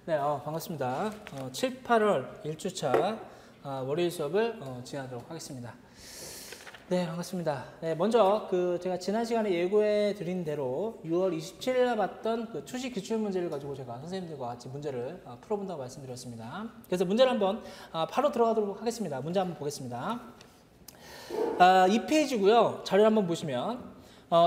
네, 반갑습니다. 7, 8월 1주차 월요일 수업을 진행하도록 하겠습니다. 네, 반갑습니다. 네, 먼저 제가 지난 시간에 예고해 드린 대로 6월 27일에 봤던 그 추시 기출 문제를 가지고 제가 선생님들과 같이 문제를 풀어본다고 말씀드렸습니다. 그래서 문제를 한번 바로 들어가도록 하겠습니다. 문제 한번 보겠습니다. 2페이지고요. 자료를 한번 보시면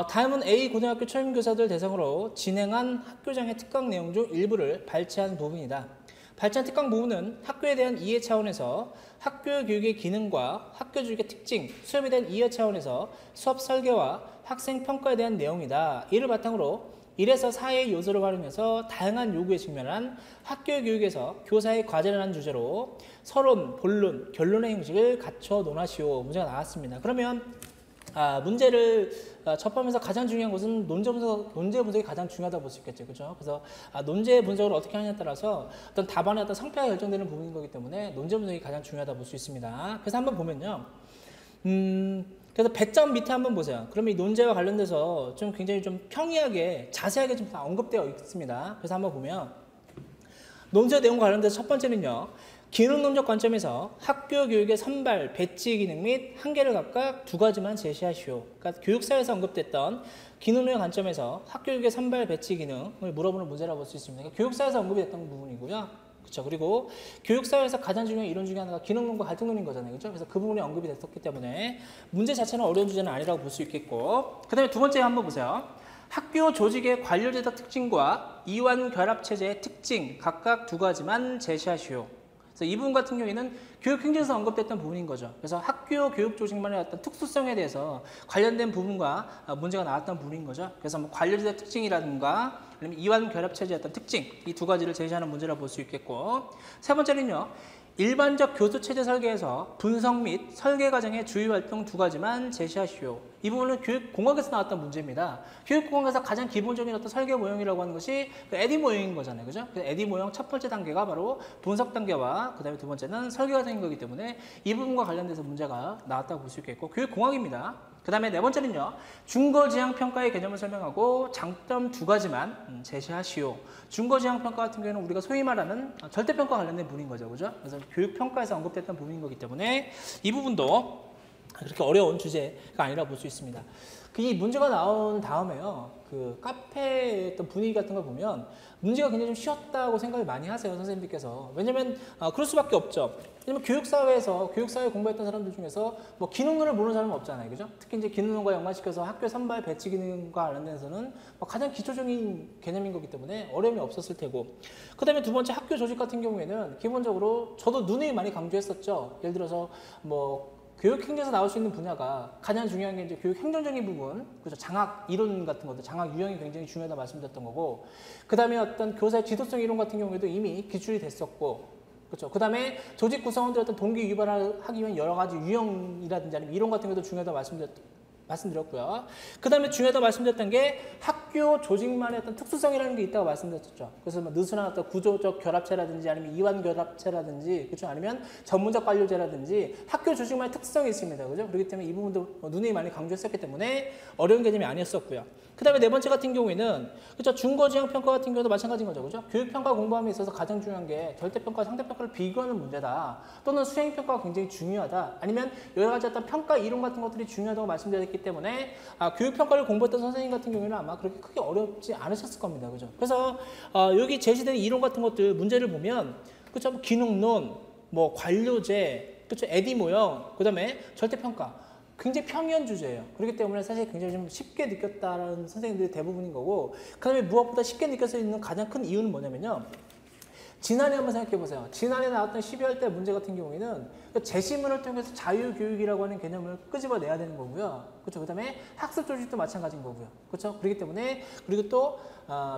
다음은 A 고등학교 초임교사들 대상으로 진행한 학교장의 특강 내용 중 일부를 발췌한 부분이다. 발췌한 특강 부분은 학교에 대한 이해 차원에서 학교 교육의 기능과 학교 교육의 특징, 수업에 대한 이해 차원에서 수업 설계와 학생 평가에 대한 내용이다. 이를 바탕으로 1에서 4의 요소를 활용해서 다양한 요구에 직면한 학교 교육에서 교사의 과제라는 주제로 서론, 본론, 결론의 형식을 갖춰 논하시오. 문제가 나왔습니다. 그러면 문제를 접하면서 가장 중요한 것은 논제 분석이 가장 중요하다고 볼 수 있겠죠. 그죠? 그래서 논제 분석을 어떻게 하냐에 따라서 어떤 답안의 어떤 성패가 결정되는 부분인 거기 때문에 논제 분석이 가장 중요하다고 볼 수 있습니다. 그래서 한번 보면요. 그래서 100점 밑에 한번 보세요. 그러면 이 논제와 관련돼서 좀 굉장히 좀 평이하게 자세하게 좀 다 언급되어 있습니다. 그래서 한번 보면 논제 내용과 관련돼서 첫 번째는요. 기능론적 관점에서 학교 교육의 선발, 배치 기능 및 한계를 각각 두 가지만 제시하시오. 그러니까 교육사에서 언급됐던 기능론의 관점에서 학교 교육의 선발, 배치 기능을 물어보는 문제라고 볼 수 있습니다. 그러니까 교육사에서 언급이 됐던 부분이고요. 그렇죠. 그리고 교육사회에서 가장 중요한 이론 중에 하나가 기능론과 갈등론인 거잖아요. 그렇죠? 그래서 그 부분이 언급이 됐었기 때문에 문제 자체는 어려운 주제는 아니라고 볼 수 있겠고, 그 다음에 두 번째 한번 보세요. 학교 조직의 관료제도 특징과 이완 결합체제의 특징 각각 두 가지만 제시하시오. 그래서 이 부분 같은 경우에는 교육행정에서 언급됐던 부분인 거죠. 그래서 학교 교육 조직만의 어떤 특수성에 대해서 관련된 부분과 문제가 나왔던 부분인 거죠. 그래서 뭐 관료제도 특징이라든가 아니면 이완 결합체제의 어떤 특징, 이 두 가지를 제시하는 문제라고 볼 수 있겠고, 세 번째는요. 일반적 교수체제 설계에서 분석 및 설계 과정의 주요 활동 두 가지만 제시하시오. 이 부분은 교육공학에서 나왔던 문제입니다. 교육공학에서 가장 기본적인 어떤 설계 모형이라고 하는 것이 에디 모형인 거잖아요. 그죠? 에디 모형 첫 번째 단계가 바로 분석 단계와 그 다음에 두 번째는 설계 과정인 거기 때문에 이 부분과 관련돼서 문제가 나왔다고 볼 수 있겠고, 교육공학입니다. 그 다음에 네 번째는요. 준거지향평가의 개념을 설명하고 장점 두 가지만 제시하시오. 준거지향평가 같은 경우는 우리가 소위 말하는 절대평가 관련된 부분인 거죠. 그죠? 그래서 교육평가에서 언급됐던 부분인 거기 때문에 이 부분도 그렇게 어려운 주제가 아니라고 볼 수 있습니다. 이 문제가 나온 다음에요. 그 카페의 어떤 분위기 같은 걸 보면 문제가 굉장히 좀 쉬웠다고 생각을 많이 하세요. 선생님들께서. 왜냐면 그럴 수밖에 없죠. 왜냐면 교육사회에서 교육사회 공부했던 사람들 중에서 뭐 기능론을 모르는 사람은 없잖아요. 그죠? 특히 이제 기능론과 연관시켜서 학교 선발 배치 기능과 관련돼서는 뭐 가장 기초적인 개념인 거기 때문에 어려움이 없었을 테고, 그 다음에 두 번째 학교 조직 같은 경우에는 기본적으로 저도 누누이 많이 강조했었죠. 예를 들어서 뭐 교육행정에서 나올 수 있는 분야가 가장 중요한 게 이제 교육행정적인 부분, 그죠? 장학 이론 같은 것들, 장학 유형이 굉장히 중요하다 말씀드렸던 거고, 그 다음에 어떤 교사의 지도성 이론 같은 경우에도 이미 기출이 됐었고, 그렇죠. 그 다음에 조직 구성원들의 어떤 동기 유발을 하기 위한 여러 가지 유형이라든지 아니면 이론 같은 것도 중요하다 말씀드렸고요. 그 다음에 중요하다고 말씀드렸던 게 학교 조직만의 어떤 특수성이라는 게 있다고 말씀드렸죠. 그래서 뭐 느슨한 어떤 구조적 결합체라든지 아니면 이완 결합체라든지, 그렇죠? 아니면 전문적 관료제라든지 학교 조직만의 특성이 있습니다. 그죠? 그렇기 때문에 이 부분도 누누이 많이 강조했었기 때문에 어려운 개념이 아니었었고요. 그 다음에 네 번째 같은 경우에는, 그렇죠? 준거지향평가 같은 경우도 마찬가지인 거죠. 그죠? 교육평가 공부함에 있어서 가장 중요한 게 절대평가와 상대평가를 비교하는 문제다. 또는 수행평가가 굉장히 중요하다. 아니면 여러 가지 어떤 평가 이론 같은 것들이 중요하다고 말씀드렸기 때문에 교육평가를 공부했던 선생님 같은 경우에는 아마 그렇게 크게 어렵지 않으셨을 겁니다. 그죠? 그래서 여기 제시된 이론 같은 것들 문제를 보면, 그렇죠? 뭐 기능론, 뭐 관료제, 그렇죠? 에디 모형, 그 다음에 절대평가. 굉장히 평이한 주제예요. 그렇기 때문에 사실 굉장히 좀 쉽게 느꼈다는 선생님들이 대부분인 거고, 그 다음에 무엇보다 쉽게 느낄 수 있는 가장 큰 이유는 뭐냐면요. 지난해 한번 생각해 보세요. 지난해 나왔던 12월 달 문제 같은 경우에는 재시문을 통해서 자유교육이라고 하는 개념을 끄집어내야 되는 거고요. 그렇죠. 그 다음에 학습 조직도 마찬가지인 거고요. 그렇죠. 그렇기 때문에, 그리고 또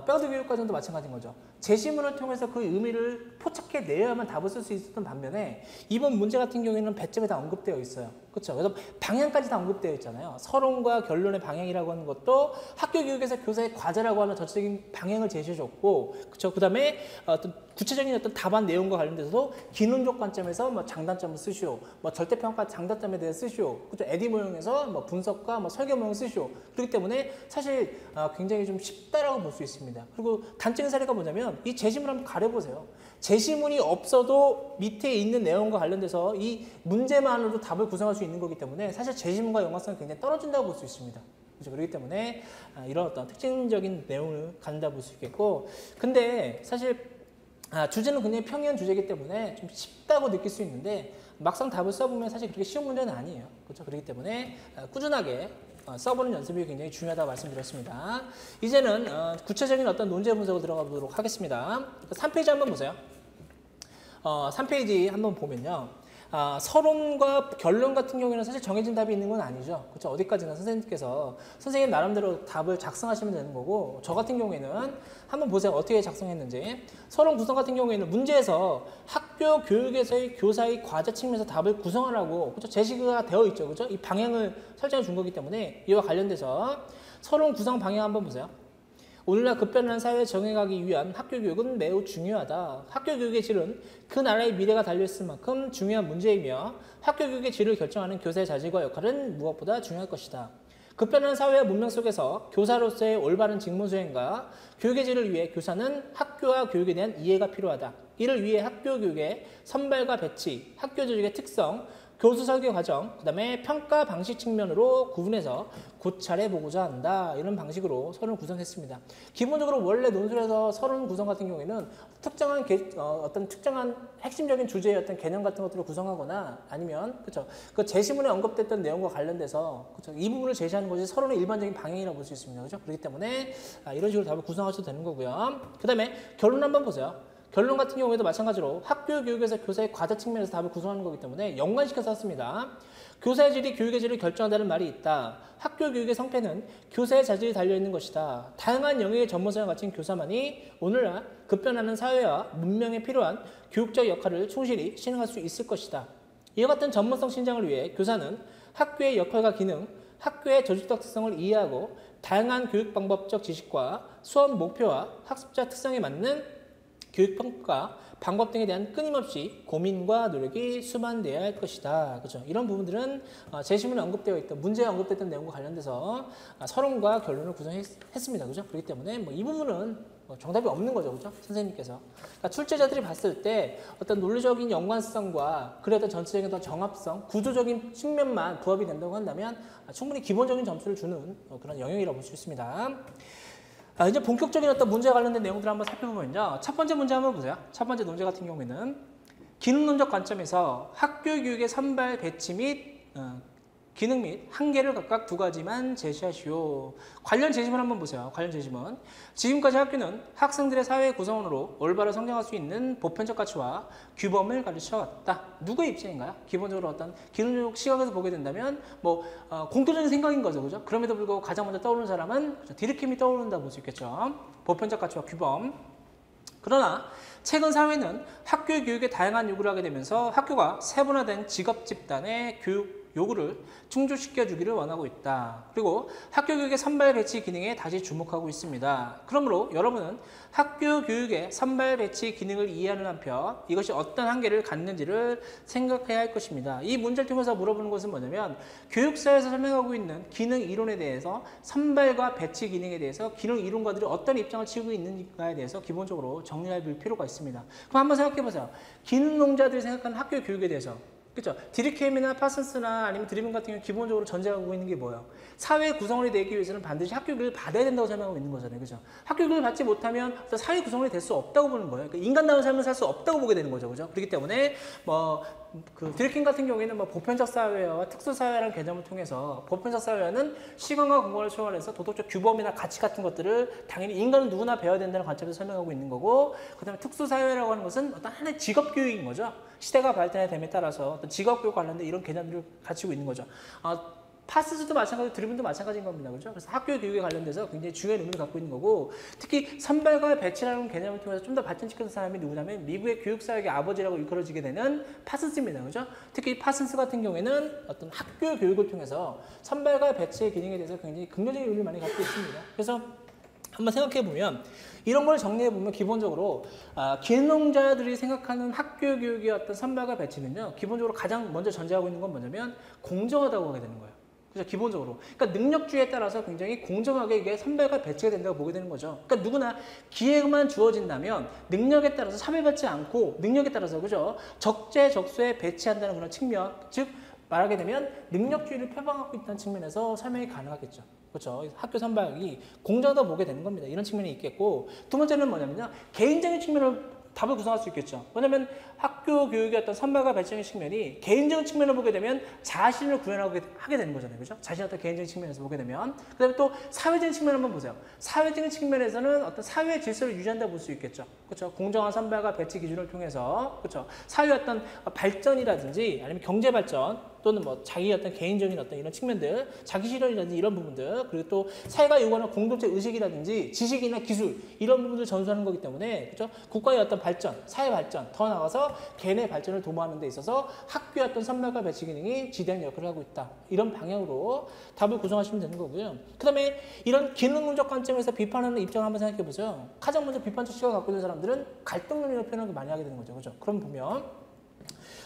백워드 교육 과정도 마찬가지인 거죠. 재시문을 통해서 그 의미를 포착해내야만 답을 쓸 수 있었던 반면에 이번 문제 같은 경우에는 배점에 다 언급되어 있어요. 그렇죠. 그래서 방향까지 다 언급되어 있잖아요. 서론과 결론의 방향이라고 하는 것도 학교 교육에서 교사의 과제라고 하는 전체적인 방향을 제시해줬고, 그렇죠. 그 다음에 어떤 구체적인 어떤 답안 내용과 관련돼서도 기능적 관점에서 뭐 장단점을 쓰시오, 뭐 절대평가 장단점에 대해 쓰시오, 그렇죠. 에디 모형에서 뭐 분석과 뭐 설계 모형 쓰시오. 그렇기 때문에 사실 굉장히 좀 쉽다라고 볼 수 있습니다. 그리고 단적인 사례가 뭐냐면 그러면 이 제시문 한번 가려보세요. 제시문이 없어도 밑에 있는 내용과 관련돼서 이 문제만으로도 답을 구성할 수 있는 거기 때문에 사실 제시문과 연관성이 굉장히 떨어진다고 볼 수 있습니다. 그렇죠? 그렇기 때문에 이런 어떤 특징적인 내용을 갖는다 볼 수 있겠고, 근데 사실 주제는 굉장히 평이한 주제이기 때문에 좀 쉽다고 느낄 수 있는데 막상 답을 써보면 사실 그렇게 쉬운 문제는 아니에요. 그렇죠? 그렇기 때문에 꾸준하게 써보는 연습이 굉장히 중요하다고 말씀드렸습니다. 이제는 구체적인 어떤 논제 분석을 들어가 보도록 하겠습니다. 3페이지 한번 보세요. 3페이지 한번 보면요. 서론과 결론 같은 경우에는 사실 정해진 답이 있는 건 아니죠. 그렇죠? 어디까지나 선생님께서 선생님 나름대로 답을 작성하시면 되는 거고, 저 같은 경우에는 한번 보세요. 어떻게 작성했는지. 서론 구성 같은 경우에는 문제에서 학교 교육에서의 교사의 과제 측면에서 답을 구성하라고, 그렇죠? 제시가 되어 있죠. 그렇죠? 이 방향을 설정해 준 거기 때문에 이와 관련돼서 서론 구성 방향 한번 보세요. 오늘날 급변하는 사회에 정해가기 위한 학교 교육은 매우 중요하다. 학교 교육의 질은 그 나라의 미래가 달려있을 만큼 중요한 문제이며 학교 교육의 질을 결정하는 교사의 자질과 역할은 무엇보다 중요할 것이다. 급변하는 사회와 문명 속에서 교사로서의 올바른 직무 수행과 교육의 질을 위해 교사는 학교와 교육에 대한 이해가 필요하다. 이를 위해 학교 교육의 선발과 배치, 학교 조직의 특성, 교수 설계 과정, 그 다음에 평가 방식 측면으로 구분해서 고찰해 보고자 한다. 이런 방식으로 서론을 구성했습니다. 기본적으로 원래 논술에서 서론 구성 같은 경우에는 특정한 어떤 특정한 핵심적인 주제의 어떤 개념 같은 것들을 구성하거나 아니면 그렇죠. 그 제시문에 언급됐던 내용과 관련돼서 그렇죠. 이 부분을 제시하는 것이 서론의 일반적인 방향이라고 볼 수 있습니다. 그렇죠? 그렇기 때문에 이런 식으로 답을 구성하셔도 되는 거고요. 그 다음에 결론 한번 보세요. 결론 같은 경우에도 마찬가지로 학교 교육에서 교사의 과제 측면에서 답을 구성하는 거기 때문에 연관시켜서 썼습니다. 교사의 질이 교육의 질을 결정한다는 말이 있다. 학교 교육의 성패는 교사의 자질이 달려있는 것이다. 다양한 영역의 전문성을 갖춘 교사만이 오늘날 급변하는 사회와 문명에 필요한 교육적 역할을 충실히 수행할 수 있을 것이다. 이와 같은 전문성 신장을 위해 교사는 학교의 역할과 기능, 학교의 조직적 특성을 이해하고 다양한 교육 방법적 지식과 수업 목표와 학습자 특성에 맞는 교육평가, 방법 등에 대한 끊임없이 고민과 노력이 수반되어야 할 것이다. 그렇죠? 이런 부분들은 제시문에 언급되어 있던, 문제에 언급됐던 내용과 관련돼서 서론과 결론을 구성했습니다. 그렇죠? 그렇기 때문에 이 부분은 정답이 없는 거죠. 그렇죠? 선생님께서. 그러니까 출제자들이 봤을 때 어떤 논리적인 연관성과 그래 어떤 전체적인 어떤 정합성, 구조적인 측면만 부합이 된다고 한다면 충분히 기본적인 점수를 주는 그런 영역이라고 볼 수 있습니다. 이제 본격적인 어떤 문제에 관련된 내용들을 한번 살펴보면요. 첫 번째 문제 한번 보세요. 첫 번째 논제 같은 경우에는 기능론적 관점에서 학교 교육의 선발 배치 및 기능 및 한계를 각각 두 가지만 제시하시오. 관련 제시문 한번 보세요. 관련 제시문. 지금까지 학교는 학생들의 사회 구성원으로 올바로 성장할 수 있는 보편적 가치와 규범을 가르쳐왔다. 누구의 입장인가요? 기본적으로 어떤 기능적 시각에서 보게 된다면 공통적인 생각인 거죠. 그죠? 그럼에도 불구하고 가장 먼저 떠오르는 사람은 디르킴이 떠오른다 볼 수 있겠죠. 보편적 가치와 규범. 그러나 최근 사회는 학교 교육에 다양한 요구를 하게 되면서 학교가 세분화된 직업 집단의 교육 요구를 충족시켜 주기를 원하고 있다. 그리고 학교 교육의 선발 배치 기능에 다시 주목하고 있습니다. 그러므로 여러분은 학교 교육의 선발 배치 기능을 이해하는 한편 이것이 어떤 한계를 갖는지를 생각해야 할 것입니다. 이 문제를 통해서 물어보는 것은 뭐냐면 교육사에서 설명하고 있는 기능 이론에 대해서 선발과 배치 기능에 대해서 기능 이론가들이 어떤 입장을 취하고 있는가에 대해서 기본적으로 정리해 볼 필요가 있습니다. 그럼 한번 생각해 보세요. 기능론자들이 생각하는 학교 교육에 대해서 그렇죠? 디르케임이나 파슨스나 아니면 드리븐 같은 경우 기본적으로 전제하고 있는 게 뭐예요? 사회 구성원이 되기 위해서는 반드시 학교 교육을 받아야 된다고 설명하고 있는 거잖아요. 그렇죠? 학교 교육을 받지 못하면 사회 구성원이 될 수 없다고 보는 거예요. 그러니까 인간다운 삶을 살 수 없다고 보게 되는 거죠. 그렇죠? 그렇기 때문에 디르킹 같은 경우에는 보편적 사회와 특수 사회라는 개념을 통해서 보편적 사회는 시간과 공간을 초월해서 도덕적 규범이나 가치 같은 것들을 당연히 인간은 누구나 배워야 된다는 관점에서 설명하고 있는 거고, 그다음에 특수 사회라고 하는 것은 어떤 하나의 직업 교육인 거죠. 시대가 발전됨에 따라서 어떤 직업 교육 관련된 이런 개념들을 갖추고 있는 거죠. 파스도 마찬가지고 드리븐도 마찬가지인 겁니다. 그렇죠? 그래서 학교 교육에 관련돼서 굉장히 중요한 의미를 갖고 있는 거고, 특히 선발과 배치라는 개념을 통해서 좀 더 발전시키는 사람이 누구냐면 미국의 교육사역의 아버지라고 일컬어지게 되는 파슨스입니다. 그렇죠? 특히 파슨스 같은 경우에는 어떤 학교 교육을 통해서 선발과 배치의 기능에 대해서 굉장히 긍정적인 의미를 많이 갖고 있습니다. 그래서 한번 생각해 보면 이런 걸 정리해 보면 기본적으로 기능자들이 생각하는 학교 교육의 어떤 선발과 배치는요, 기본적으로 가장 먼저 전제하고 있는 건 뭐냐면 공정하다고 하게 되는 거예요. 그죠? 기본적으로. 그러니까 능력주의에 따라서 굉장히 공정하게 이게 선발과 배치가 된다고 보게 되는 거죠. 그러니까 누구나 기회만 주어진다면 능력에 따라서 차별받지 않고 능력에 따라서 그죠? 적재적소에 배치한다는 그런 측면, 즉 말하게 되면 능력주의를 표방하고 있다는 측면에서 설명이 가능하겠죠. 그렇죠. 학교 선발이 공정하다고 보게 되는 겁니다. 이런 측면이 있겠고 두 번째는 뭐냐면요. 개인적인 측면을 답을 구성할 수 있겠죠. 왜냐하면 학교 교육의 어떤 선발과 발전의 측면이 개인적인 측면을 보게 되면 자신을 구현하게 하게 되는 거잖아요. 그죠? 자신의 어떤 개인적인 측면에서 보게 되면. 그 다음에 또 사회적인 측면을 한번 보세요. 사회적인 측면에서는 어떤 사회의 질서를 유지한다고 볼 수 있겠죠. 그렇죠? 공정한 선발과 배치 기준을 통해서 그렇죠? 사회의 어떤 발전이라든지 아니면 경제 발전 또는 뭐 자기 어떤 개인적인 어떤 이런 측면들, 자기 실현이라든지 이런 부분들, 그리고 또 사회가 요구하는 공동체 의식이라든지 지식이나 기술 이런 부분들 전수하는 거기 때문에 그렇죠? 국가의 어떤 발전, 사회 발전, 더 나아가서 개인의 발전을 도모하는 데 있어서 학교의 어떤 선발과 배치 기능이 지대한 역할을 하고 있다. 이런 방향으로 답을 구성하시면 되는 거고요. 그 다음에 이런 기능론적 관점에서 비판하는 입장을 한번 생각해 보세요. 가장 먼저 비판적 시각을 갖고 있는 사람들은 갈등론이라고 표현을 많이 하게 되는 거죠. 그죠? 그럼 보면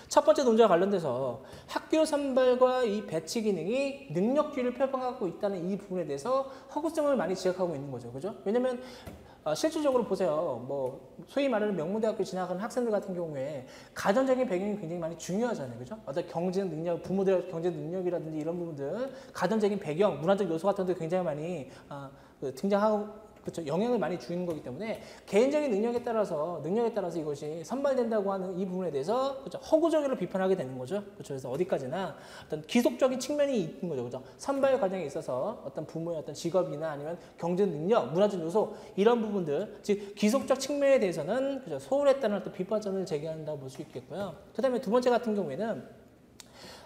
첫 번째 논제와 관련돼서 학교 선발과 이 배치 기능이 능력주의를 표방하고 있다는 이 부분에 대해서 허구성을 많이 지적하고 있는 거죠. 그죠? 왜냐면 실질적으로 보세요. 뭐 소위 말하는 명문대학교 진학하는 학생들 같은 경우에 가정적인 배경이 굉장히 많이 중요하잖아요. 그죠? 어떤 경제 능력, 부모들의 경제 능력이라든지 이런 부분들, 가정적인 배경, 문화적 요소 같은 데 굉장히 많이 등장하고 그렇죠. 영향을 많이 주는 거기 때문에 개인적인 능력에 따라서 이것이 선발된다고 하는 이 부분에 대해서 그렇죠. 허구적으로 비판하게 되는 거죠. 그렇죠. 그래서 어디까지나 어떤 기속적인 측면이 있는 거죠. 그렇죠. 선발 과정에 있어서 어떤 부모의 어떤 직업이나 아니면 경제 능력, 문화적 요소 이런 부분들, 즉 기속적 측면에 대해서는 그렇죠. 소홀했다는 어떤 비판점을 제기한다고 볼 수 있겠고요. 그다음에 두 번째 같은 경우에는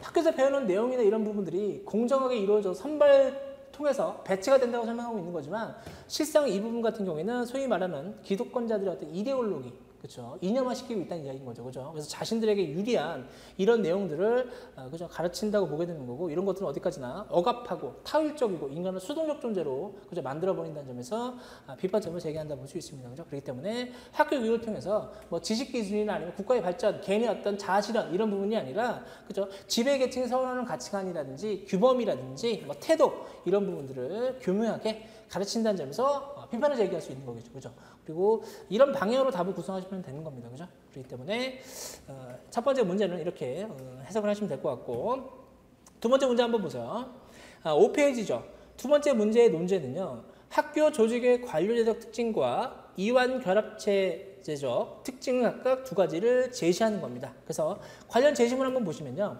학교에서 배우는 내용이나 이런 부분들이 공정하게 이루어져 선발 통해서 배치가 된다고 설명하고 있는 거지만 실상 이 부분 같은 경우에는 소위 말하는 기득권자들의 어떤 이데올로기, 그렇죠? 이념화 시키고 있다는 이야기인 거죠, 그렇죠? 그래서 자신들에게 유리한 이런 내용들을 그죠? 가르친다고 보게 되는 거고 이런 것들은 어디까지나 억압하고 타율적이고 인간을 수동적 존재로 그죠? 만들어 버린다는 점에서 비판점을 제기한다 볼 수 있습니다, 그렇죠? 그렇기 때문에 학교 교육을 통해서 뭐 지식 기술이나 아니면 국가의 발전, 개인의 어떤 자아 실현 이런 부분이 아니라 그죠? 지배 계층이 선호하는 가치관이라든지 규범이라든지 뭐 태도 이런 부분들을 교묘하게 가르친다는 점에서 비판을 제기할 수 있는 거겠죠, 그죠? 그리고 이런 방향으로 답을 구성하시면 되는 겁니다, 그죠? 그렇기 때문에 첫 번째 문제는 이렇게 해석을 하시면 될 것 같고 두 번째 문제 한번 보세요. 5페이지죠. 두 번째 문제의 논제는요. 학교 조직의 관료제적 특징과 이완 결합체제적 특징을 각각 두 가지를 제시하는 겁니다. 그래서 관련 제시문 한번 보시면요.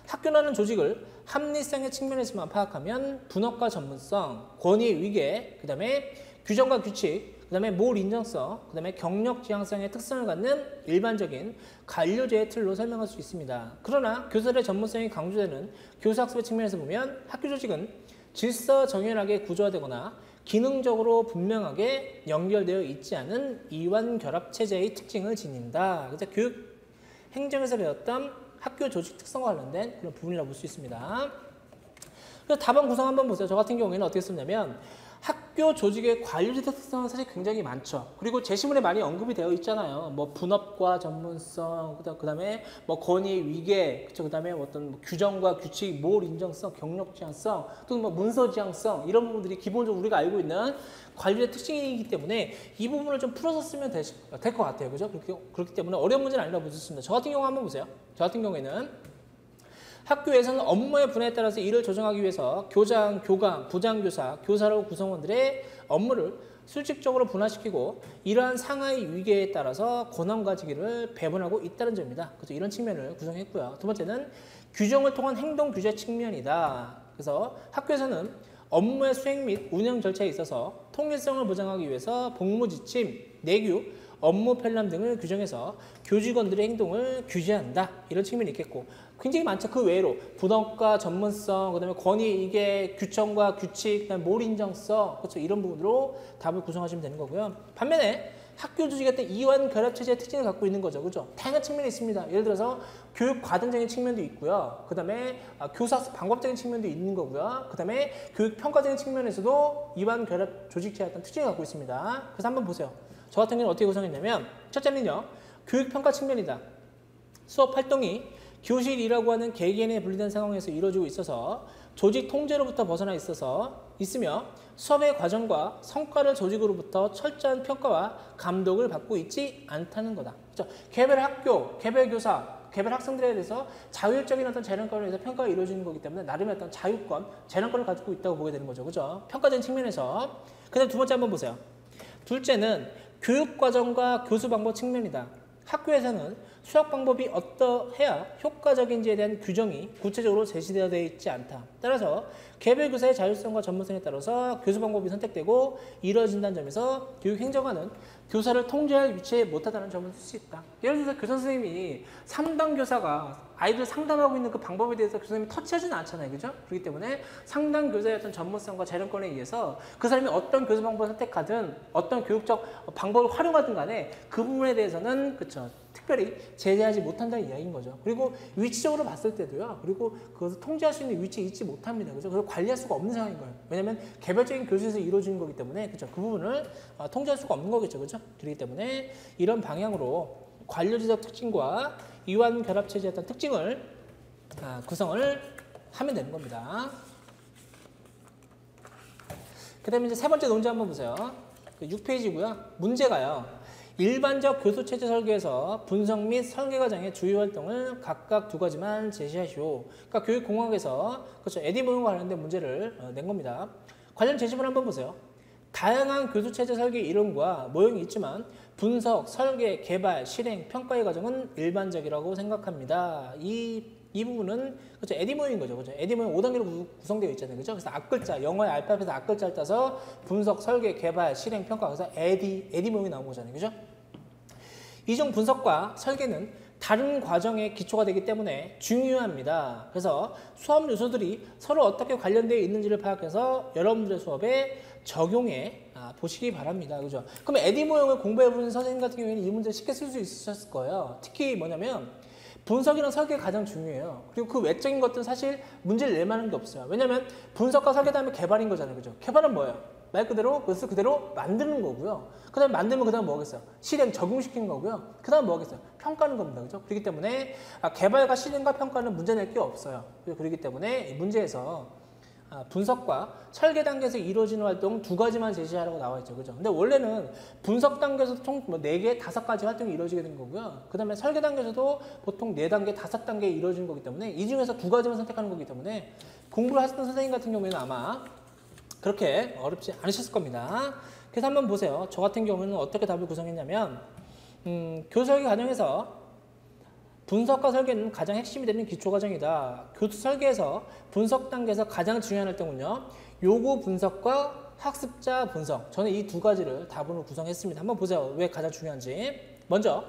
학교라는 조직을 합리성의 측면에서만 파악하면 분업과 전문성, 권위의 위계, 그 다음에 규정과 규칙, 그 다음에 몰 인정성, 그 다음에 경력 지향성의 특성을 갖는 일반적인 관료제의 틀로 설명할 수 있습니다. 그러나 교사들의 전문성이 강조되는 교사학습의 측면에서 보면 학교 조직은 질서 정연하게 구조화되거나 기능적으로 분명하게 연결되어 있지 않은 이완 결합 체제의 특징을 지닌다. 그래서 교육 행정에서 배웠던 학교 조직 특성과 관련된 그런 부분이라고 볼 수 있습니다. 그래서 답안 구성 한번 보세요. 저 같은 경우에는 어떻게 썼냐면 학교 조직의 관료제 특성은 사실 굉장히 많죠. 그리고 제시문에 많이 언급이 되어 있잖아요. 뭐 분업과 전문성, 그다음에 뭐 권위의 위계, 그쵸? 그다음에 어떤 뭐 규정과 규칙, 몰 인정성, 경력 지향성, 또는 뭐 문서 지향성 이런 부분들이 기본적으로 우리가 알고 있는 관료제 특징이기 때문에 이 부분을 좀 풀어서 쓰면 될 것 같아요. 그죠? 그렇기 때문에 어려운 문제는 아니라고 볼 수 있습니다. 저 같은 경우 한번 보세요. 저 같은 경우에는 학교에서는 업무의 분야에 따라서 일을 조정하기 위해서 교장, 교감, 부장교사, 교사로 구성원들의 업무를 수직적으로 분화시키고 이러한 상하의 위계에 따라서 권한 가지기를 배분하고 있다는 점입니다. 그래서 이런 측면을 구성했고요. 두 번째는 규정을 통한 행동 규제 측면이다. 그래서 학교에서는 업무의 수행 및 운영 절차에 있어서 통일성을 보장하기 위해서 복무 지침, 내규, 업무 편람 등을 규정해서 교직원들의 행동을 규제한다. 이런 측면이 있겠고 굉장히 많죠. 그 외로 분업과 전문성, 그다음에 권위 이게 규정과 규칙, 그다음에 몰 인정성, 그렇죠. 이런 부분으로 답을 구성하시면 되는 거고요. 반면에 학교 조직의 어떤 이완 결합 체제의 특징을 갖고 있는 거죠, 그렇죠. 다양한 측면이 있습니다. 예를 들어서 교육 과정적인 측면도 있고요. 그다음에 교사학습 방법적인 측면도 있는 거고요. 그다음에 교육 평가적인 측면에서도 이완 결합 조직체의 어떤 특징을 갖고 있습니다. 그래서 한번 보세요. 저 같은 경우는 어떻게 구성했냐면 첫째는요. 교육평가 측면이다. 수업 활동이 교실이라고 하는 개개인에 분리된 상황에서 이루어지고 있어서 조직 통제로부터 벗어나 있으며 수업의 과정과 성과를 조직으로부터 철저한 평가와 감독을 받고 있지 않다는 거다. 그렇죠? 개별 학교, 개별 교사, 개별 학생들에 대해서 자율적인 어떤 재량권에 대해서 평가가 이루어지는 거기 때문에 나름의 어떤 자유권, 재량권을 가지고 있다고 보게 되는 거죠. 그죠? 평가적인 측면에서. 그 다음 두 번째 한번 보세요. 둘째는 교육과정과 교수 방법 측면이다. 학교에서는 수업 방법이 어떠해야 효과적인지에 대한 규정이 구체적으로 제시되어 있지 않다. 따라서 개별 교사의 자율성과 전문성에 따라서 교수 방법이 선택되고 이루어진다는 점에서 교육행정관은 교사를 통제할 위치에 못하다는 점을 쓸 수 있다. 예를 들어서 교사 선생님이 3단 교사가 아이들 상담하고 있는 그 방법에 대해서 교수님이 터치하지는 않잖아요. 그죠? 그렇기 때문에 상담 교사의 어떤 전문성과 재량권에 의해서 그 사람이 어떤 교수 방법을 선택하든 어떤 교육적 방법을 활용하든 간에 그 부분에 대해서는 그쵸, 특별히 제재하지 못한다는 이야기인 거죠. 그리고 위치적으로 봤을 때도요. 그리고 그것을 통제할 수 있는 위치에 있지 못합니다. 그죠? 그래서 관리할 수가 없는 상황인 거예요. 왜냐하면 개별적인 교수에서 이루어지는 거기 때문에 그죠? 그 부분을 통제할 수가 없는 거겠죠. 그죠? 그렇기 때문에 이런 방향으로 관료지적 특징과 이완 결합 체제의 어떤 특징을 구성을 하면 되는 겁니다. 그 다음에 이제 세 번째 논제 한번 보세요. 6페이지고요. 문제가요. 일반적 교수체제 설계에서 분석 및 설계 과정의 주요 활동을 각각 두 가지만 제시하시오. 그러니까 교육공학에서 그렇죠. 에디 모형과 관련된 문제를 낸 겁니다. 관련 제시문 한번 보세요. 다양한 교수체제 설계 이론과 모형이 있지만 분석, 설계, 개발, 실행, 평가의 과정은 일반적이라고 생각합니다. 이 부분은 그렇죠. 에디 모형인 거죠. 그렇죠. 에디 모형 5단계로 구성되어 있잖아요. 그렇죠. 그래서 앞글자, 영어의 알파벳에서 앞글자를 따서 분석, 설계, 개발, 실행, 평가. 그래서 에디 모형이 나온 거잖아요. 그렇죠. 이종 분석과 설계는 다른 과정의 기초가 되기 때문에 중요합니다. 그래서 수업 요소들이 서로 어떻게 관련되어 있는지를 파악해서 여러분들의 수업에 적용해 보시기 바랍니다. 그죠? 그럼 에디 모형을 공부해보는 선생님 같은 경우에는 이 문제를 쉽게 쓸 수 있으셨을 거예요. 특히 뭐냐면 분석이랑 설계가 가장 중요해요. 그리고 그 외적인 것들은 사실 문제를 낼 만한 게 없어요. 왜냐면 분석과 설계 다음에 개발인 거잖아요. 그죠? 개발은 뭐예요? 말 그대로 그것을 그대로 만드는 거고요. 그 다음에 만들면 그 다음 뭐겠어요? 실행, 적용시키는 거고요. 그 다음 뭐겠어요? 평가하는 겁니다. 그죠? 그렇기 때문에 개발과 실행과 평가는 문제 낼 게 없어요. 그렇기 때문에 이 문제에서 분석과 설계 단계에서 이루어지는 활동 두 가지만 제시하라고 나와 있죠. 그죠? 근데 원래는 분석 단계에서 총 4개, 5가지 활동이 이루어지게 된 거고요. 그 다음에 설계 단계에서도 보통 4단계, 5단계 이루어지는 거기 때문에 이 중에서 두 가지만 선택하는 거기 때문에 공부를 하셨던 선생님 같은 경우에는 아마 그렇게 어렵지 않으셨을 겁니다. 그래서 한번 보세요. 저 같은 경우는 어떻게 답을 구성했냐면 교설계 과정에서 분석과 설계는 가장 핵심이 되는 기초 과정이다. 교수 설계에서 분석 단계에서 가장 중요한 활동은요. 요구 분석과 학습자 분석. 저는 이 두 가지를 답으로 구성했습니다. 한번 보세요. 왜 가장 중요한지. 먼저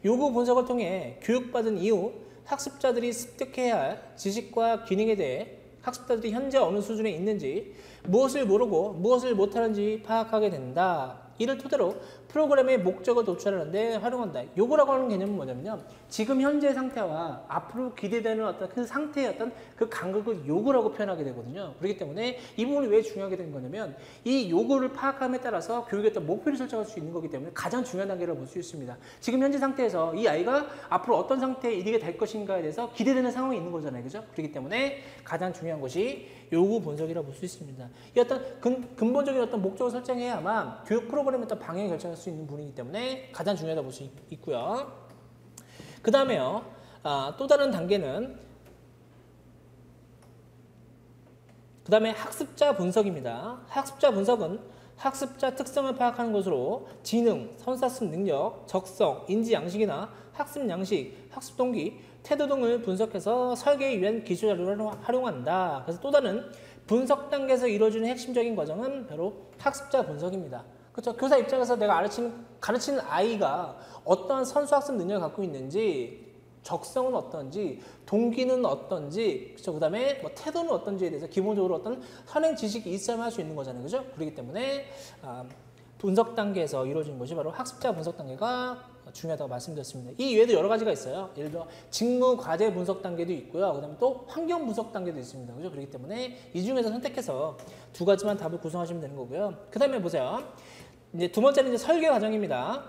요구 분석을 통해 교육받은 이후 학습자들이 습득해야 할 지식과 기능에 대해 학습자들이 현재 어느 수준에 있는지, 무엇을 모르고 무엇을 못하는지 파악하게 된다. 이를 토대로 프로그램의 목적을 도출하는 데 활용한다. 요거라고 하는 개념은 뭐냐면요. 지금 현재 상태와 앞으로 기대되는 어떤 그 상태의 어떤 그 간극을 요구라고 표현하게 되거든요. 그렇기 때문에 이 부분이 왜 중요하게 되는 거냐면 이 요구를 파악함에 따라서 교육의 어떤 목표를 설정할 수 있는 거기 때문에 가장 중요한 단계라고 볼 수 있습니다. 지금 현재 상태에서 이 아이가 앞으로 어떤 상태에 이르게 될 것인가에 대해서 기대되는 상황이 있는 거잖아요. 그죠? 그렇기 때문에 가장 중요한 것이 요구 분석이라고 볼 수 있습니다. 이 어떤 근본적인 어떤 목적을 설정해야만 교육 프로그램의 어떤 방향을 결정할 수 있는 부분이기 때문에 가장 중요하다고 볼 수 있고요. 그 다음에요. 또 다른 단계는 그 다음에 학습자 분석입니다. 학습자 분석은 학습자 특성을 파악하는 것으로 지능, 선사학습 능력, 적성, 인지 양식이나 학습 양식, 학습 동기, 태도 등을 분석해서 설계에 위한 기초 자료를 활용한다. 그래서 또 다른 분석 단계에서 이루어지는 핵심적인 과정은 바로 학습자 분석입니다. 그렇죠? 교사 입장에서 내가 가르치는 아이가 어떠한 선수학습 능력을 갖고 있는지, 적성은 어떤지, 동기는 어떤지, 그렇죠? 그다음에 뭐 태도는 어떤지에 대해서 기본적으로 어떤 선행 지식이 있어야만 할 수 있는 거잖아요. 그죠? 그렇기 때문에 분석 단계에서 이루어지는 것이 바로 학습자 분석 단계가 중요하다고 말씀드렸습니다. 이 외에도 여러 가지가 있어요. 예를 들어 직무 과제 분석 단계도 있고요. 그다음에 또 환경 분석 단계도 있습니다. 그죠? 그렇기 때문에 이 중에서 선택해서 두 가지만 답을 구성하시면 되는 거고요. 그다음에 보세요. 이제 두 번째는 이제 설계 과정입니다.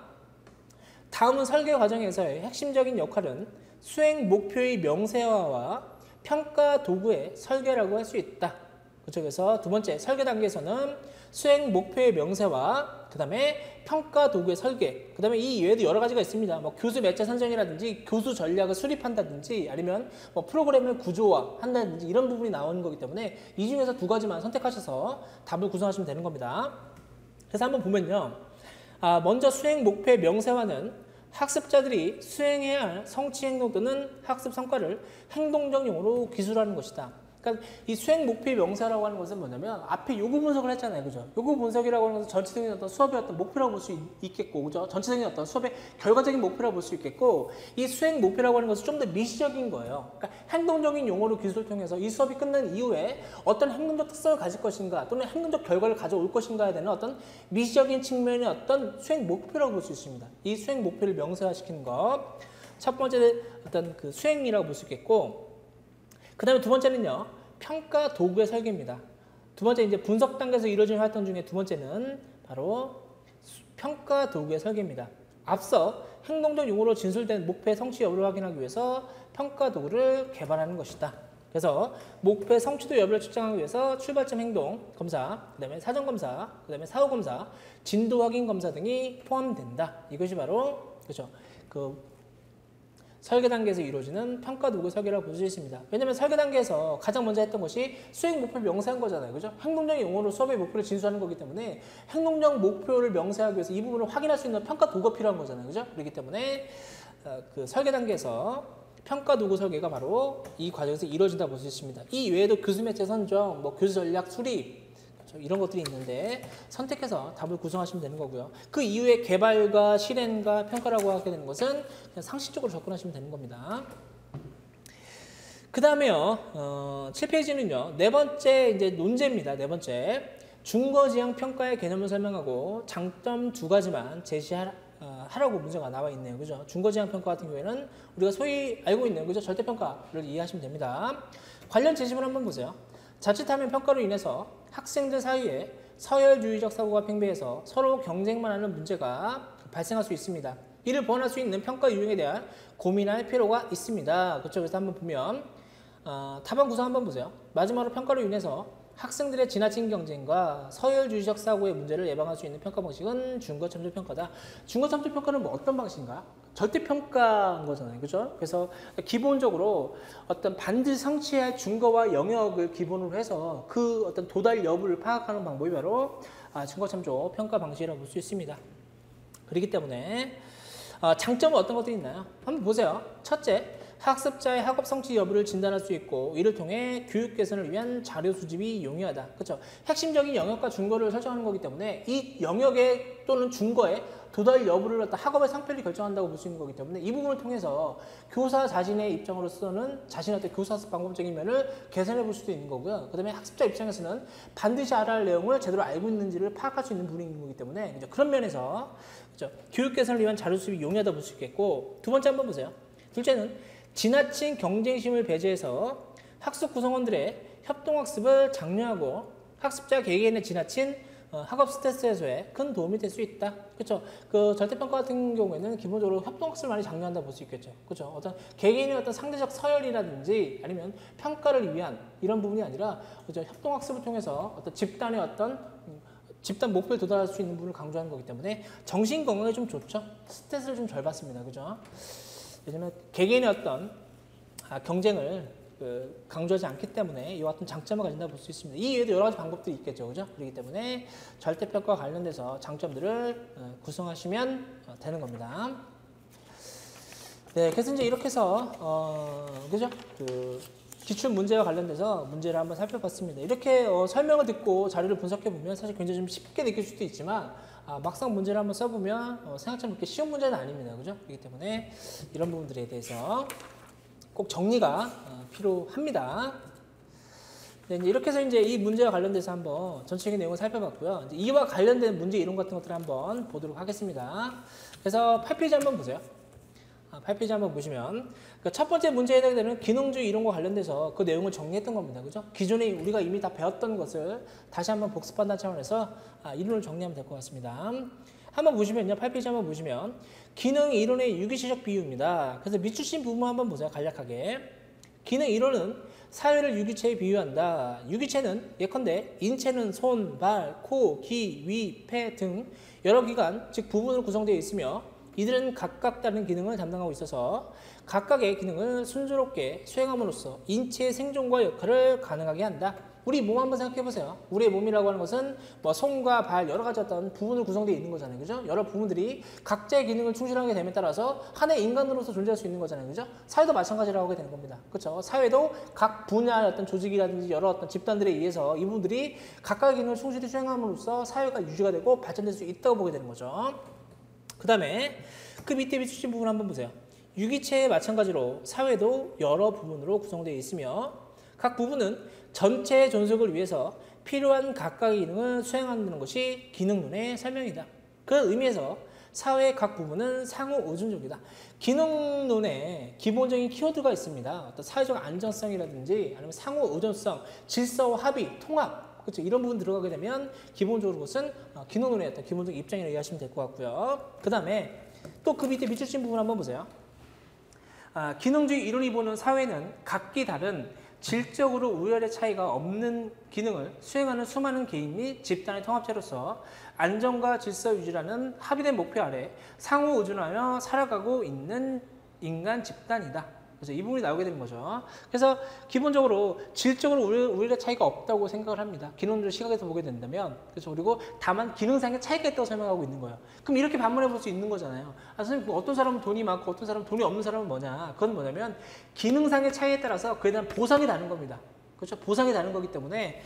다음은 설계 과정에서의 핵심적인 역할은 수행 목표의 명세화와 평가 도구의 설계라고 할 수 있다. 그렇죠. 그래서 두 번째 설계 단계에서는 수행 목표의 명세와 그 다음에 평가 도구의 설계, 그 다음에 이 이외에도 여러 가지가 있습니다. 뭐 교수 매체 선정이라든지 교수 전략을 수립한다든지 아니면 뭐 프로그램을 구조화한다든지 이런 부분이 나오는 거기 때문에 이 중에서 두 가지만 선택하셔서 답을 구성하시면 되는 겁니다. 그래서 한번 보면요. 먼저 수행 목표의 명세화는 학습자들이 수행해야 할 성취 행동 또는 학습 성과를 행동적 용어로 기술하는 것이다. 그러니까 이 수행 목표의 명사라고 하는 것은 뭐냐면 앞에 요구 분석을 했잖아요. 그죠? 요구 분석이라고 하는 것은 전체적인 어떤 수업의 어떤 목표라고 볼 수 있겠고, 그죠? 전체적인 어떤 수업의 결과적인 목표라고 볼 수 있겠고, 이 수행 목표라고 하는 것은 좀 더 미시적인 거예요. 그러니까 행동적인 용어로 기술을 통해서 이 수업이 끝난 이후에 어떤 행동적 특성을 가질 것인가 또는 행동적 결과를 가져올 것인가에 대한 어떤 미시적인 측면의 어떤 수행 목표라고 볼 수 있습니다. 이 수행 목표를 명사화시키는 것. 첫 번째 어떤 그 수행이라고 볼 수 있겠고, 그 다음에 두 번째는요, 평가 도구의 설계입니다. 두 번째 이제 분석 단계에서 이루어지는 활동 중에 두 번째는 바로 평가 도구의 설계입니다. 앞서 행동적 용어로 진술된 목표의 성취 여부를 확인하기 위해서 평가 도구를 개발하는 것이다. 그래서 목표의 성취도 여부를 측정하기 위해서 출발점 행동 검사, 그 다음에 사전 검사, 그 다음에 사후 검사, 진도 확인 검사 등이 포함된다. 이것이 바로 그렇죠. 그 설계 단계에서 이루어지는 평가 도구 설계라고 볼 수 있습니다. 왜냐하면 설계 단계에서 가장 먼저 했던 것이 수행 목표를 명세한 거잖아요. 그죠? 행동적인 용어로 수업의 목표를 진수하는 거기 때문에 행동적 목표를 명세하기 위해서 이 부분을 확인할 수 있는 평가 도구가 필요한 거잖아요. 그죠? 그렇기 때문에 그 설계 단계에서 평가 도구 설계가 바로 이 과정에서 이루어진다고 볼 수 있습니다. 이 외에도 교수 매체 선정, 뭐 교수 전략 수립, 이런 것들이 있는데 선택해서 답을 구성하시면 되는 거고요. 그 이후에 개발과 실행과 평가라고 하게 되는 것은 그냥 상식적으로 접근하시면 되는 겁니다. 그 다음에요, 7페이지는요, 네 번째 이제 논제입니다. 네 번째. 중거지향 평가의 개념을 설명하고 장점 두 가지만 제시하라고 문제가 나와 있네요. 그죠? 중거지향 평가 같은 경우에는 우리가 소위 알고 있는 그죠? 절대평가를 이해하시면 됩니다. 관련 제시물 한번 보세요. 자칫하면 평가로 인해서 학생들 사이에 서열주의적 사고가 팽배해서 서로 경쟁만 하는 문제가 발생할 수 있습니다. 이를 보완할 수 있는 평가 유형에 대한 고민할 필요가 있습니다. 그렇죠? 그래서 한번 보면 답안 구성 한번 보세요. 마지막으로 평가로 인해서 학생들의 지나친 경쟁과 서열주의적 사고의 문제를 예방할 수 있는 평가 방식은 준거참조평가다. 준거참조평가는 뭐 어떤 방식인가? 절대평가인 거잖아요. 그죠? 그래서 기본적으로 어떤 반드시 성취해야 할 준거와 영역을 기본으로 해서 그 어떤 도달 여부를 파악하는 방법이 바로 준거참조평가 방식이라고 볼 수 있습니다. 그렇기 때문에 장점은 어떤 것들이 있나요? 한번 보세요. 첫째, 학습자의 학업 성취 여부를 진단할 수 있고 이를 통해 교육 개선을 위한 자료 수집이 용이하다. 그렇죠? 핵심적인 영역과 준거를 설정하는 거기 때문에 이 영역에 또는 준거에 도달 여부를 학업의 상편이 결정한다고 볼 수 있는 거기 때문에 이 부분을 통해서 교사 자신의 입장으로서는 자신의 어떤 교사학습 방법적인 면을 개선해 볼 수도 있는 거고요. 그 다음에 학습자 입장에서는 반드시 알아야 할 내용을 제대로 알고 있는지를 파악할 수 있는 부분인 거기 때문에 그런 면에서 그렇죠? 교육 개선을 위한 자료 수집이 용이하다 볼 수 있겠고, 두 번째 한번 보세요. 둘째는 지나친 경쟁심을 배제해서 학습 구성원들의 협동학습을 장려하고 학습자 개개인의 지나친 학업 스트레스 해소에 큰 도움이 될 수 있다. 그렇죠? 그 절대평가 같은 경우에는 기본적으로 협동학습을 많이 장려한다 볼 수 있겠죠. 그렇죠? 어떤 개개인의 어떤 상대적 서열이라든지 아니면 평가를 위한 이런 부분이 아니라 그렇죠? 협동학습을 통해서 어떤 집단의 어떤 집단 목표를 도달할 수 있는 부분을 강조하는 거기 때문에 정신 건강에 좀 좋죠. 스트레스를 좀 덜 받습니다. 그죠? 왜냐면 개개인의 어떤 경쟁을 강조하지 않기 때문에 이와 같은 장점을 가진다 볼 수 있습니다. 이 외에도 여러 가지 방법들이 있겠죠. 그죠? 그렇기 때문에 절대평가와 관련돼서 장점들을 구성하시면 되는 겁니다. 네, 그래서 이제 이렇게 해서 그죠? 기출 문제와 관련돼서 문제를 한번 살펴봤습니다. 이렇게 설명을 듣고 자료를 분석해 보면 사실 굉장히 좀 쉽게 느낄 수도 있지만 막상 문제를 한번 써보면 생각처럼 그렇게 쉬운 문제는 아닙니다. 그죠? 그렇기 때문에 이런 부분들에 대해서 꼭 정리가 필요합니다. 네, 이렇게 해서 이제 이 문제와 관련돼서 한번 전체적인 내용을 살펴봤고요. 이제 이와 관련된 문제 이론 같은 것들을 한번 보도록 하겠습니다. 그래서 8페이지 한번 보세요. 8페이지 한번 보시면 첫 번째 문제에 해당되는 기능주의 이론과 관련돼서 그 내용을 정리했던 겁니다. 그죠? 기존에 우리가 이미 다 배웠던 것을 다시 한번 복습한다는 차원에서 이론을 정리하면 될 것 같습니다. 한번 보시면요. 8페이지 한번 보시면 기능 이론의 유기시적 비유입니다. 그래서 밑줄신 부분 한번 보세요. 간략하게. 기능 1호는 사회를 유기체에 비유한다. 유기체는 예컨대 인체는 손, 발, 코, 귀, 위, 폐 등 여러 기관, 즉 부분으로 구성되어 있으며 이들은 각각 다른 기능을 담당하고 있어서 각각의 기능을 순조롭게 수행함으로써 인체의 생존과 역할을 가능하게 한다. 우리 몸 한번 생각해 보세요. 우리의 몸이라고 하는 것은 뭐 손과 발 여러 가지 어떤 부분으로 구성되어 있는 거잖아요. 그죠? 여러 부분들이 각자의 기능을 충실하게 됨에 따라서 하나의 인간으로서 존재할 수 있는 거잖아요. 그죠? 사회도 마찬가지라고 하게 되는 겁니다. 그렇죠? 사회도 각 분야의 어떤 조직이라든지 여러 어떤 집단들에 의해서 이 부분들이 각각의 기능을 충실히 수행함으로써 사회가 유지가 되고 발전될 수 있다고 보게 되는 거죠. 그 다음에 그 밑에 비추신 부분 한번 보세요. 유기체에 마찬가지로 사회도 여러 부분으로 구성되어 있으며 각 부분은 전체의 존속을 위해서 필요한 각각의 기능을 수행한다는 것이 기능론의 설명이다. 그 의미에서 사회의 각 부분은 상호 의존적이다. 기능론에 기본적인 키워드가 있습니다. 어떤 사회적 안정성이라든지 아니면 상호 의존성, 질서와 합의, 통합, 그렇죠? 이런 부분 들어가게 되면 기본적으로 그것은 기능론의 어떤 기본적 입장이라고 이해하시면 될 것 같고요. 그 다음에 또 그 밑에 비추신 부분 한번 보세요. 기능주의 이론이 보는 사회는 각기 다른 질적으로 우열의 차이가 없는 기능을 수행하는 수많은 개인 및 집단의 통합체로서 안정과 질서 유지라는 합의된 목표 아래 상호 의존하며 살아가고 있는 인간 집단이다. 그래서 이 부분이 나오게 되는 거죠. 그래서 기본적으로 질적으로 우열의 차이가 없다고 생각을 합니다. 기능적 시각에서 보게 된다면. 그래서 그리고 다만 기능상의 차이가 있다고 설명하고 있는 거예요. 그럼 이렇게 반문해 볼 수 있는 거잖아요. 선생님, 어떤 사람은 돈이 많고 어떤 사람은 돈이 없는 사람은 뭐냐? 그건 뭐냐면 기능상의 차이에 따라서 그에 대한 보상이 다른 겁니다. 그렇죠? 보상이 다른 거기 때문에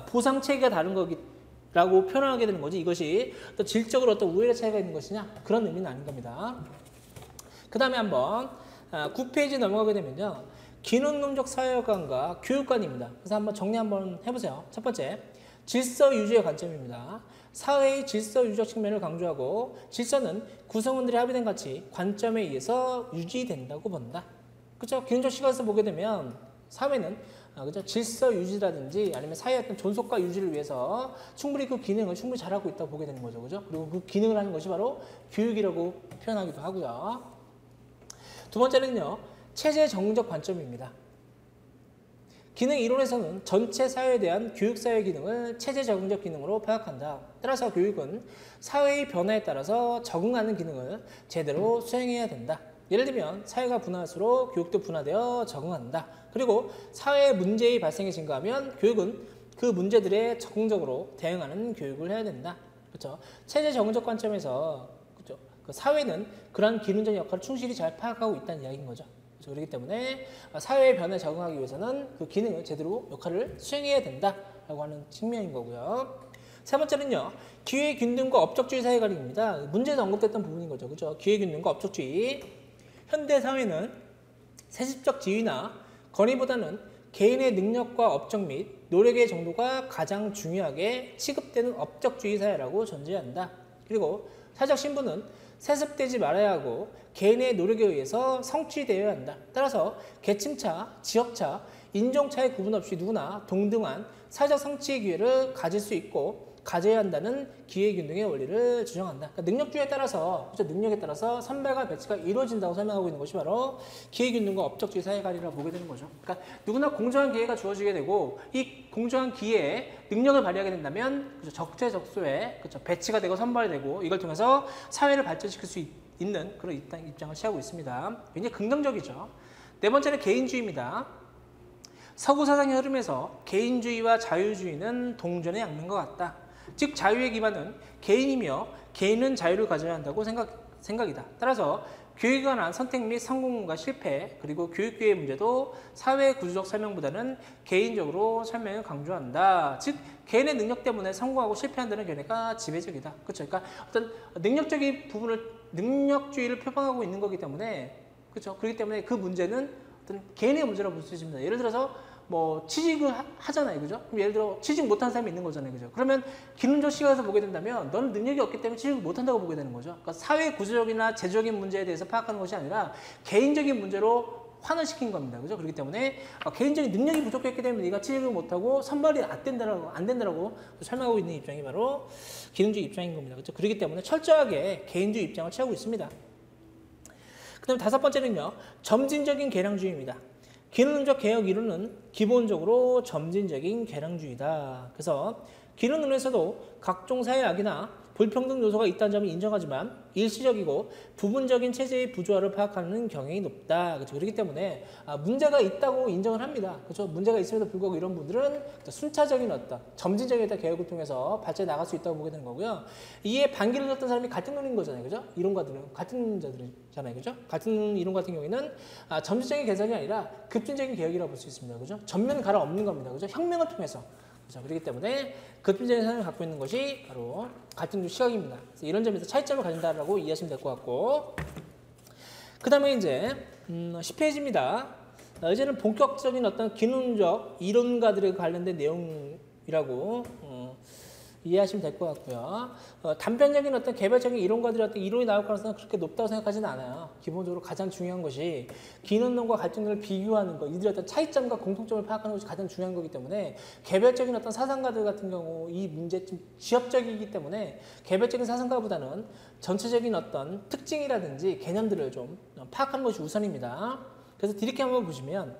보상 체계가 다른 거라고 표현하게 되는 거지. 이것이 또 질적으로 어떤 우열의 차이가 있는 것이냐? 그런 의미는 아닌 겁니다. 그 다음에 한번 9페이지 넘어가게 되면요. 기능론적 사회관과 교육관입니다. 그래서 한번 정리 한번 해보세요. 첫 번째, 질서 유지의 관점입니다. 사회의 질서 유지적 측면을 강조하고 질서는 구성원들이 합의된 가치, 관점에 의해서 유지된다고 본다. 그렇죠? 기능적 시각에서 보게 되면 사회는 그렇죠? 질서 유지라든지 아니면 사회의 어떤 존속과 유지를 위해서 충분히 그 기능을 충분히 잘하고 있다고 보게 되는 거죠. 그죠? 그리고 그 기능을 하는 것이 바로 교육이라고 표현하기도 하고요. 두 번째는요, 체제 정적 관점입니다. 기능 이론에서는 전체 사회에 대한 교육사회 기능을 체제 적응적 기능으로 파악한다. 따라서 교육은 사회의 변화에 따라서 적응하는 기능을 제대로 수행해야 된다. 예를 들면 사회가 분화할수록 교육도 분화되어 적응한다. 그리고 사회의 문제의 발생이 증가하면 교육은 그 문제들에 적응적으로 대응하는 교육을 해야 된다. 그렇죠? 체제 적응적 관점에서 사회는 그런 기능적 역할을 충실히 잘 파악하고 있다는 이야기인 거죠. 그렇기 때문에 사회의 변화에 적응하기 위해서는 그 기능을 제대로 역할을 수행해야 된다라고 하는 측면인 거고요. 세 번째는요, 기회균등과 업적주의 사회관입니다. 문제에서 언급됐던 부분인 거죠. 그렇죠? 기회균등과 업적주의. 현대 사회는 세습적 지위나 권위보다는 개인의 능력과 업적 및 노력의 정도가 가장 중요하게 취급되는 업적주의 사회라고 전제한다. 그리고 사회적 신분은 세습되지 말아야 하고 개인의 노력에 의해서 성취되어야 한다. 따라서 계층차, 지역차, 인종차의 구분 없이 누구나 동등한 사회적 성취의 기회를 가질 수 있고 가져야 한다는 기회균등의 원리를 주장한다. 그러니까 능력주의에 따라서, 그렇죠? 능력에 따라서 선발과 배치가 이루어진다고 설명하고 있는 것이 바로 기회균등과 업적주의 사회관이라고 보게 되는 거죠. 그러니까 누구나 공정한 기회가 주어지게 되고 이 공정한 기회에 능력을 발휘하게 된다면 그렇죠? 적재적소에 그렇죠? 배치가 되고 선발이 되고 이걸 통해서 사회를 발전시킬 수 있는 그런 입장을 취하고 있습니다. 굉장히 긍정적이죠. 네 번째는 개인주의입니다. 서구 사상의 흐름에서 개인주의와 자유주의는 동전의 양면과 같다. 즉 자유의 기반은 개인이며 개인은 자유를 가져야 한다고 생각이다. 따라서 교육에 관한 선택 및 성공과 실패 그리고 교육기회의 문제도 사회 구조적 설명보다는 개인적으로 설명을 강조한다. 즉 개인의 능력 때문에 성공하고 실패한다는 견해가 지배적이다. 그렇죠? 그러니까 어떤 능력적인 부분을 능력주의를 표방하고 있는 거기 때문에 그렇죠? 그렇기 때문에 그 문제는 어떤 개인의 문제라고 볼 수 있습니다. 예를 들어서 뭐 취직을 하잖아요, 그죠? 그럼 예를 들어 취직 못한 사람이 있는 거잖아요, 그죠? 그러면 기능적 시각에서 보게 된다면 너는 능력이 없기 때문에 취직을 못한다고 보게 되는 거죠. 그러니까 사회 구조적이나 제도적인 문제에 대해서 파악하는 것이 아니라 개인적인 문제로 환원시킨 겁니다, 그죠? 그렇기 때문에 개인적인 능력이 부족했기 때문에 네가 취직을 못하고 선발이 안 된다라고 설명하고 있는 입장이 바로 기능주의 입장인 겁니다, 그죠? 그렇기 때문에 철저하게 개인주의 입장을 취하고 있습니다. 그 다음에 다섯 번째는요, 점진적인 개량주의입니다. 기능론적 개혁 이론은 기본적으로 점진적인 개량주의다. 그래서 기능론에서도 각종 사회악이나 불평등 요소가 있다는 점을 인정하지만 일시적이고 부분적인 체제의 부조화를 파악하는 경향이 높다. 그렇죠? 그렇기 때문에 문제가 있다고 인정을 합니다. 그렇죠? 문제가 있음에도 불구하고 이런 분들은 순차적인 어떤 점진적인 개혁을 통해서 발전해 나갈 수 있다고 보게 되는 거고요. 이에 반기를 줬던 사람이 같은 논인 거잖아요. 그죠? 이론가들은 같은 자들이잖아요. 그죠? 같은 이론 같은 경우에는 점진적인 개선이 아니라 급진적인 개혁이라고 볼 수 있습니다. 그죠? 전면 갈아엎는 겁니다. 그죠? 혁명을 통해서. 그렇죠? 그렇기 때문에 급진적인 사람을 갖고 있는 것이 바로 갈등 시각입니다. 그래서 이런 점에서 차이점을 가진다라고 이해하시면 될 것 같고, 그 다음에 이제 10페이지입니다. 이제는 본격적인 어떤 기능적 이론가들에 관련된 내용이라고 이해하시면 될 것 같고요. 단편적인 어떤 개별적인 이론가들의 어떤 이론이 나올 가능성은 그렇게 높다고 생각하지는 않아요. 기본적으로 가장 중요한 것이 기능론과 갈등론을 비교하는 것, 이들의 어떤 차이점과 공통점을 파악하는 것이 가장 중요한 거기 때문에 개별적인 어떤 사상가들 같은 경우 이 문제 좀 지엽적이기 때문에 개별적인 사상가보다는 전체적인 어떤 특징이라든지 개념들을 좀 파악하는 것이 우선입니다. 그래서 이렇게 한번 보시면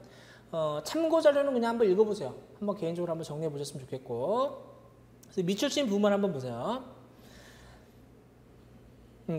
참고 자료는 그냥 한번 읽어보세요. 한번 개인적으로 한번 정리해 보셨으면 좋겠고, 그래서 밑줄친 부분만 한번 보세요.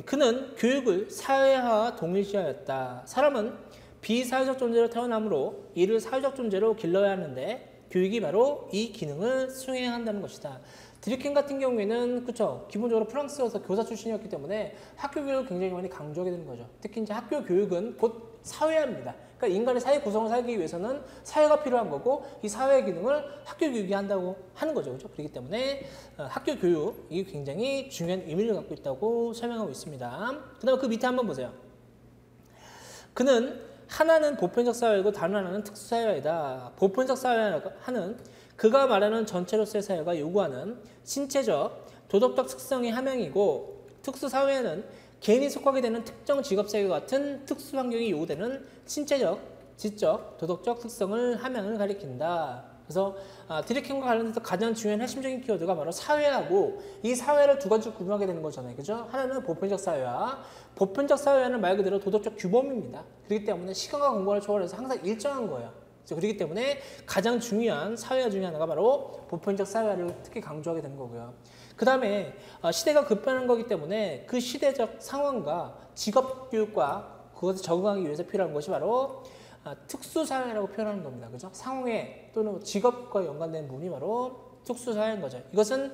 그는 교육을 사회화와 동일시하였다. 사람은 비사회적 존재로 태어나므로 이를 사회적 존재로 길러야 하는데 교육이 바로 이 기능을 수행한다는 것이다. 드리켄 같은 경우에는 그쵸, 기본적으로 프랑스에서 교사 출신이었기 때문에 학교 교육을 굉장히 많이 강조하게 되는 거죠. 특히 이제 학교 교육은 곧 사회화입니다. 그러니까 인간의 사회 구성을 살기 위해서는 사회가 필요한 거고 이 사회 기능을 학교 교육이 한다고 하는 거죠. 그렇죠? 그렇기 때문에 학교 교육이 굉장히 중요한 의미를 갖고 있다고 설명하고 있습니다. 그 다음에 그 밑에 한번 보세요. 그는 하나는 보편적 사회이고 다른 하나는 특수사회이다. 보편적 사회는 그가 말하는 전체로서의 사회가 요구하는 신체적, 도덕적 특성의 함양이고 특수사회는 개인이 속하게 되는 특정 직업세계와 같은 특수 환경이 요구되는 신체적, 지적, 도덕적 특성을 함양을 가리킨다. 그래서 디리켄과 관련해서 가장 중요한 핵심적인 키워드가 바로 사회하고 이 사회를 두 가지로 구분하게 되는 거잖아요. 그죠? 하나는 보편적 사회화. 보편적 사회화는 말 그대로 도덕적 규범입니다. 그렇기 때문에 시간과 공간을 초월해서 항상 일정한 거예요. 그렇기 때문에 가장 중요한 사회화 중에 하나가 바로 보편적 사회화를 특히 강조하게 되는 거고요. 그 다음에 시대가 급변한 거기 때문에 그 시대적 상황과 직업교육과 그것에 적응하기 위해서 필요한 것이 바로 특수사회라고 표현하는 겁니다. 그죠? 상황에 또는 직업과 연관된 부분이 바로 특수사회인 거죠. 이것은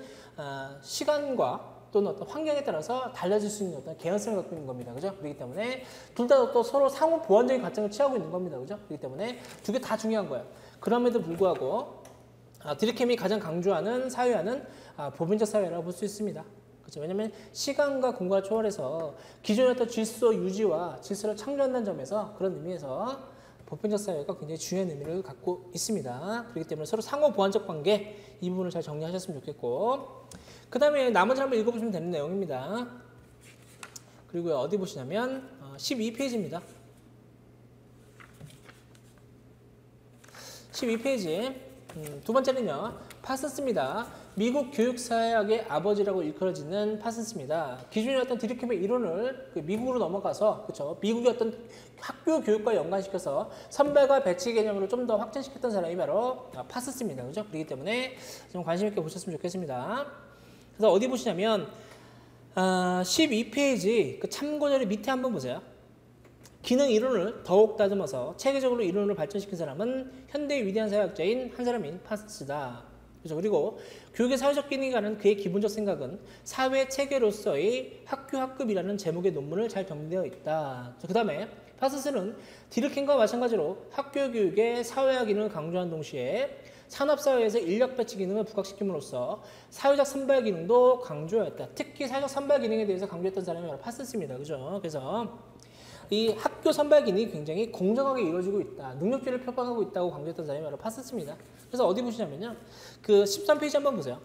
시간과 또는 어떤 환경에 따라서 달라질 수 있는 어떤 개연성을 갖고 있는 겁니다. 그죠? 그렇기 때문에 둘 다 또 서로 상호 보완적인 가점을 취하고 있는 겁니다. 그죠? 그렇기 때문에 두 개 다 중요한 거예요. 그럼에도 불구하고 드리켐이 가장 강조하는 사회화는 보편적 사회라고 볼 수 있습니다. 그렇죠? 왜냐하면 시간과 공간을 초월해서 기존의 어떤 질서 유지와 질서를 창조한다는 점에서 그런 의미에서 보편적 사회가 굉장히 중요한 의미를 갖고 있습니다. 그렇기 때문에 서로 상호 보완적 관계 이 부분을 잘 정리하셨으면 좋겠고, 그 다음에 나머지 한번 읽어보시면 되는 내용입니다. 그리고 어디 보시냐면 12페이지입니다. 12페이지 두 번째는요, 파슨스입니다. 미국 교육사회학의 아버지라고 일컬어지는 파슨스입니다. 기존의 어떤 디리켐의 이론을 미국으로 넘어가서, 그렇죠? 미국의 어떤 학교 교육과 연관시켜서 선발과 배치 개념으로 좀 더 확장시켰던 사람이 바로 파슨스입니다. 그렇죠? 그렇기 때문에 좀 관심 있게 보셨으면 좋겠습니다. 그래서 어디 보시냐면 12페이지 그 참고자료 밑에 한번 보세요. 기능 이론을 더욱 다듬어서 체계적으로 이론을 발전시킨 사람은 현대의 위대한 사회학자인 한 사람인 파슨스다. 그렇죠? 그리고 교육의 사회적 기능이 가는 그의 기본적 생각은 사회 체계로서의 학교학급이라는 제목의 논문을 잘 정리되어 있다. 그 다음에 파슨스는 디르켄과 마찬가지로 학교 교육의 사회학 기능을 강조한 동시에 산업사회에서 인력 배치 기능을 부각시킴으로써 사회적 선발 기능도 강조했다. 특히 사회적 선발 기능에 대해서 강조했던 사람이 바로 파슨스입니다. 그죠? 그래서 이 학교 선발 기능이 굉장히 공정하게 이루어지고 있다. 능력주의를 표방하고 있다고 강조했던 사람이 바로 파슨스입니다. 그래서 어디 보시냐면요. 그 13페이지 한번 보세요.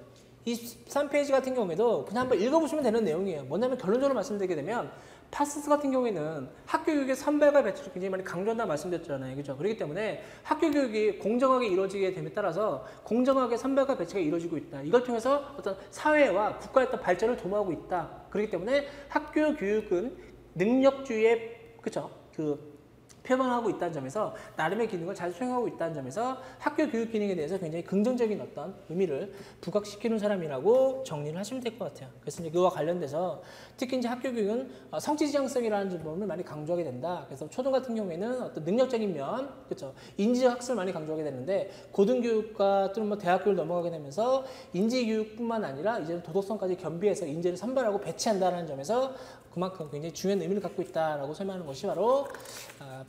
이 13페이지 같은 경우에도 그냥 한번 읽어보시면 되는 내용이에요. 뭐냐면 결론적으로 말씀드리게 되면 파슨스 같은 경우에는 학교 교육의 선발과 배치를 굉장히 많이 강조한다고 말씀드렸잖아요. 그렇죠? 그렇기 때문에 학교 교육이 공정하게 이루어지게 됨에 따라서 공정하게 선발과 배치가 이루어지고 있다. 이걸 통해서 어떤 사회와 국가의 어떤 발전을 도모하고 있다. 그렇기 때문에 학교 교육은 능력주의의, 그렇죠? 그 표방하고 있다는 점에서 나름의 기능을 잘 수행하고 있다는 점에서 학교 교육 기능에 대해서 굉장히 긍정적인 어떤 의미를 부각시키는 사람이라고 정리를 하시면 될 것 같아요. 그래서 이제 그와 관련돼서 특히 이제 학교 교육은 성취 지향성이라는 부분을 많이 강조하게 된다. 그래서 초등 같은 경우에는 어떤 능력적인 면, 그렇죠, 인지적 학습을 많이 강조하게 되는데 고등교육과 또는 뭐 대학교를 넘어가게 되면서 인지 교육뿐만 아니라 이제는 도덕성까지 겸비해서 인재를 선발하고 배치한다는 점에서 그만큼 굉장히 중요한 의미를 갖고 있다라고 설명하는 것이 바로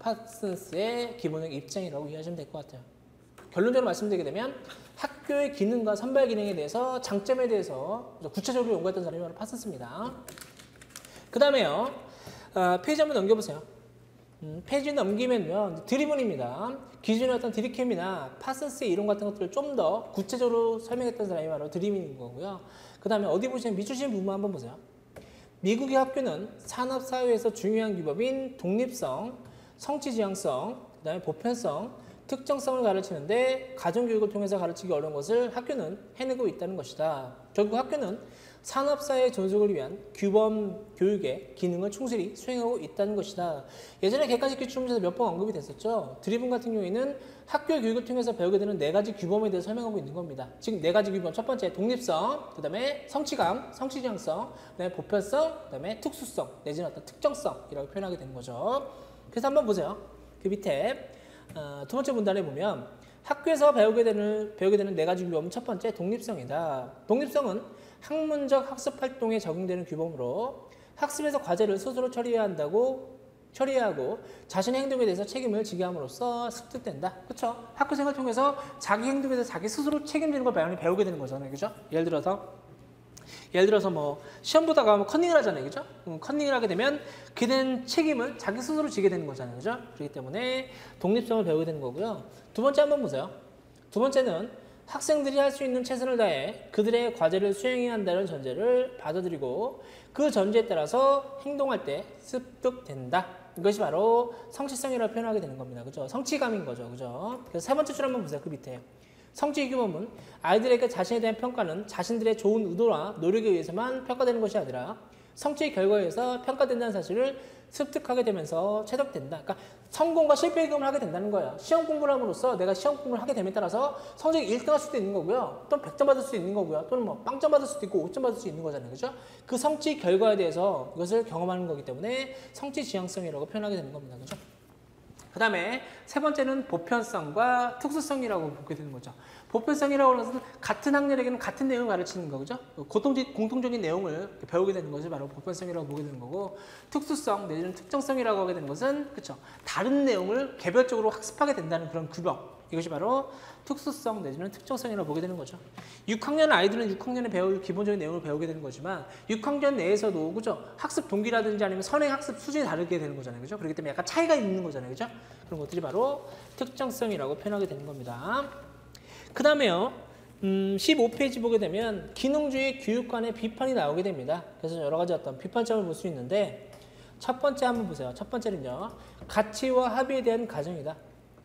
파슨스의 기본적 입장이라고 이해하시면 될 것 같아요. 결론적으로 말씀드리게 되면 학교의 기능과 선발 기능에 대해서 장점에 대해서 구체적으로 연구했던 사람이 바로 파슨스입니다. 그 다음에요. 페이지 한번 넘겨보세요. 페이지 넘기면요. 드리븐입니다. 기존의 어떤 드리캠이나 파슨스의 이론 같은 것들을 좀 더 구체적으로 설명했던 사람이 바로 드리븐인 거고요. 그 다음에 어디 보시면 밑주신 부분 한번 보세요. 미국의 학교는 산업사회에서 중요한 규범인 독립성, 성취지향성, 그 다음에 보편성, 특정성을 가르치는데 가정교육을 통해서 가르치기 어려운 것을 학교는 해내고 있다는 것이다. 결국 학교는 산업사회 존속을 위한 규범 교육의 기능을 충실히 수행하고 있다는 것이다. 예전에 객관식 기출문제에서 몇 번 언급이 됐었죠. 드리븐 같은 경우에는 학교 교육을 통해서 배우게 되는 4가지 규범에 대해서 설명하고 있는 겁니다. 지금 4가지 규범, 첫 번째 독립성, 그 다음에 성취감, 성취지향성, 그 다음에 보편성, 그 다음에 특수성, 내지는 어떤 특정성이라고 표현하게 되는 거죠. 그래서 한번 보세요. 그 밑에 두 번째 문단에 보면 학교에서 배우게 되는 4가지 규범은 첫 번째 독립성이다. 독립성은 학문적 학습 활동에 적용되는 규범으로 학습에서 과제를 스스로 처리해야 하고 자신의 행동에 대해서 책임을 지게 함으로써 습득된다. 그렇죠? 학교 생활 통해서 자기 행동에 대해서 자기 스스로 책임지는 걸 많이 배우게 되는 거잖아요. 그죠? 예를 들어서 뭐 시험 보다가 뭐 컨닝을 하잖아요. 그죠? 컨닝을 하게 되면 그에 대한 책임을 자기 스스로 지게 되는 거잖아요. 그죠? 그렇기 때문에 독립성을 배우게 되는 거고요. 두 번째 한번 보세요. 두 번째는 학생들이 할 수 있는 최선을 다해 그들의 과제를 수행해야 한다는 전제를 받아들이고 그 전제에 따라서 행동할 때 습득된다. 이것이 바로 성취성이라고 표현하게 되는 겁니다. 그죠? 성취감인 거죠. 그죠? 그래서 세 번째 줄 한번 보세요. 그 밑에. 성취 규범은 아이들에게 자신에 대한 평가는 자신들의 좋은 의도나 노력에 의해서만 평가되는 것이 아니라 성취의 결과에 의해서 평가된다는 사실을 습득하게 되면서 체득된다. 그러니까 성공과 실패의 경험을 하게 된다는 거예요. 시험 공부를 함으로써 내가 시험 공부를 하게 됨에 따라서 성적이 1등 할 수도 있는 거고요. 또는 100점 받을 수도 있는 거고요. 또는 뭐 빵점 받을 수도 있고 5점 받을 수 있는 거잖아요. 그죠? 그 성취 결과에 대해서 이것을 경험하는 거기 때문에 성취 지향성이라고 표현하게 되는 겁니다. 그죠? 그 다음에 세 번째는 보편성과 특수성이라고 보게 되는 거죠. 보편성이라고 하는 것은 같은 학년에게는 같은 내용을 가르치는 거죠. 공통적인 내용을 배우게 되는 것이 바로 보편성이라고 보게 되는 거고, 특수성 내지는 특정성이라고 하게 되는 것은 그렇죠. 다른 내용을 개별적으로 학습하게 된다는 그런 규범. 이것이 바로 특수성 내지는 특정성이라고 보게 되는 거죠. 6학년 아이들은 6학년에 배울 기본적인 내용을 배우게 되는 거지만 6학년 내에서도 그죠? 학습 동기라든지 아니면 선행 학습 수준이 다르게 되는 거잖아요. 그죠? 그렇기 때문에 약간 차이가 있는 거잖아요. 그죠? 그런 것들이 바로 특정성이라고 표현하게 되는 겁니다. 그 다음에요. 15페이지 보게 되면 기능주의 교육관의 비판이 나오게 됩니다. 그래서 여러 가지 어떤 비판점을 볼 수 있는데 첫 번째 한번 보세요. 첫 번째는요. 가치와 합의에 대한 가정이다.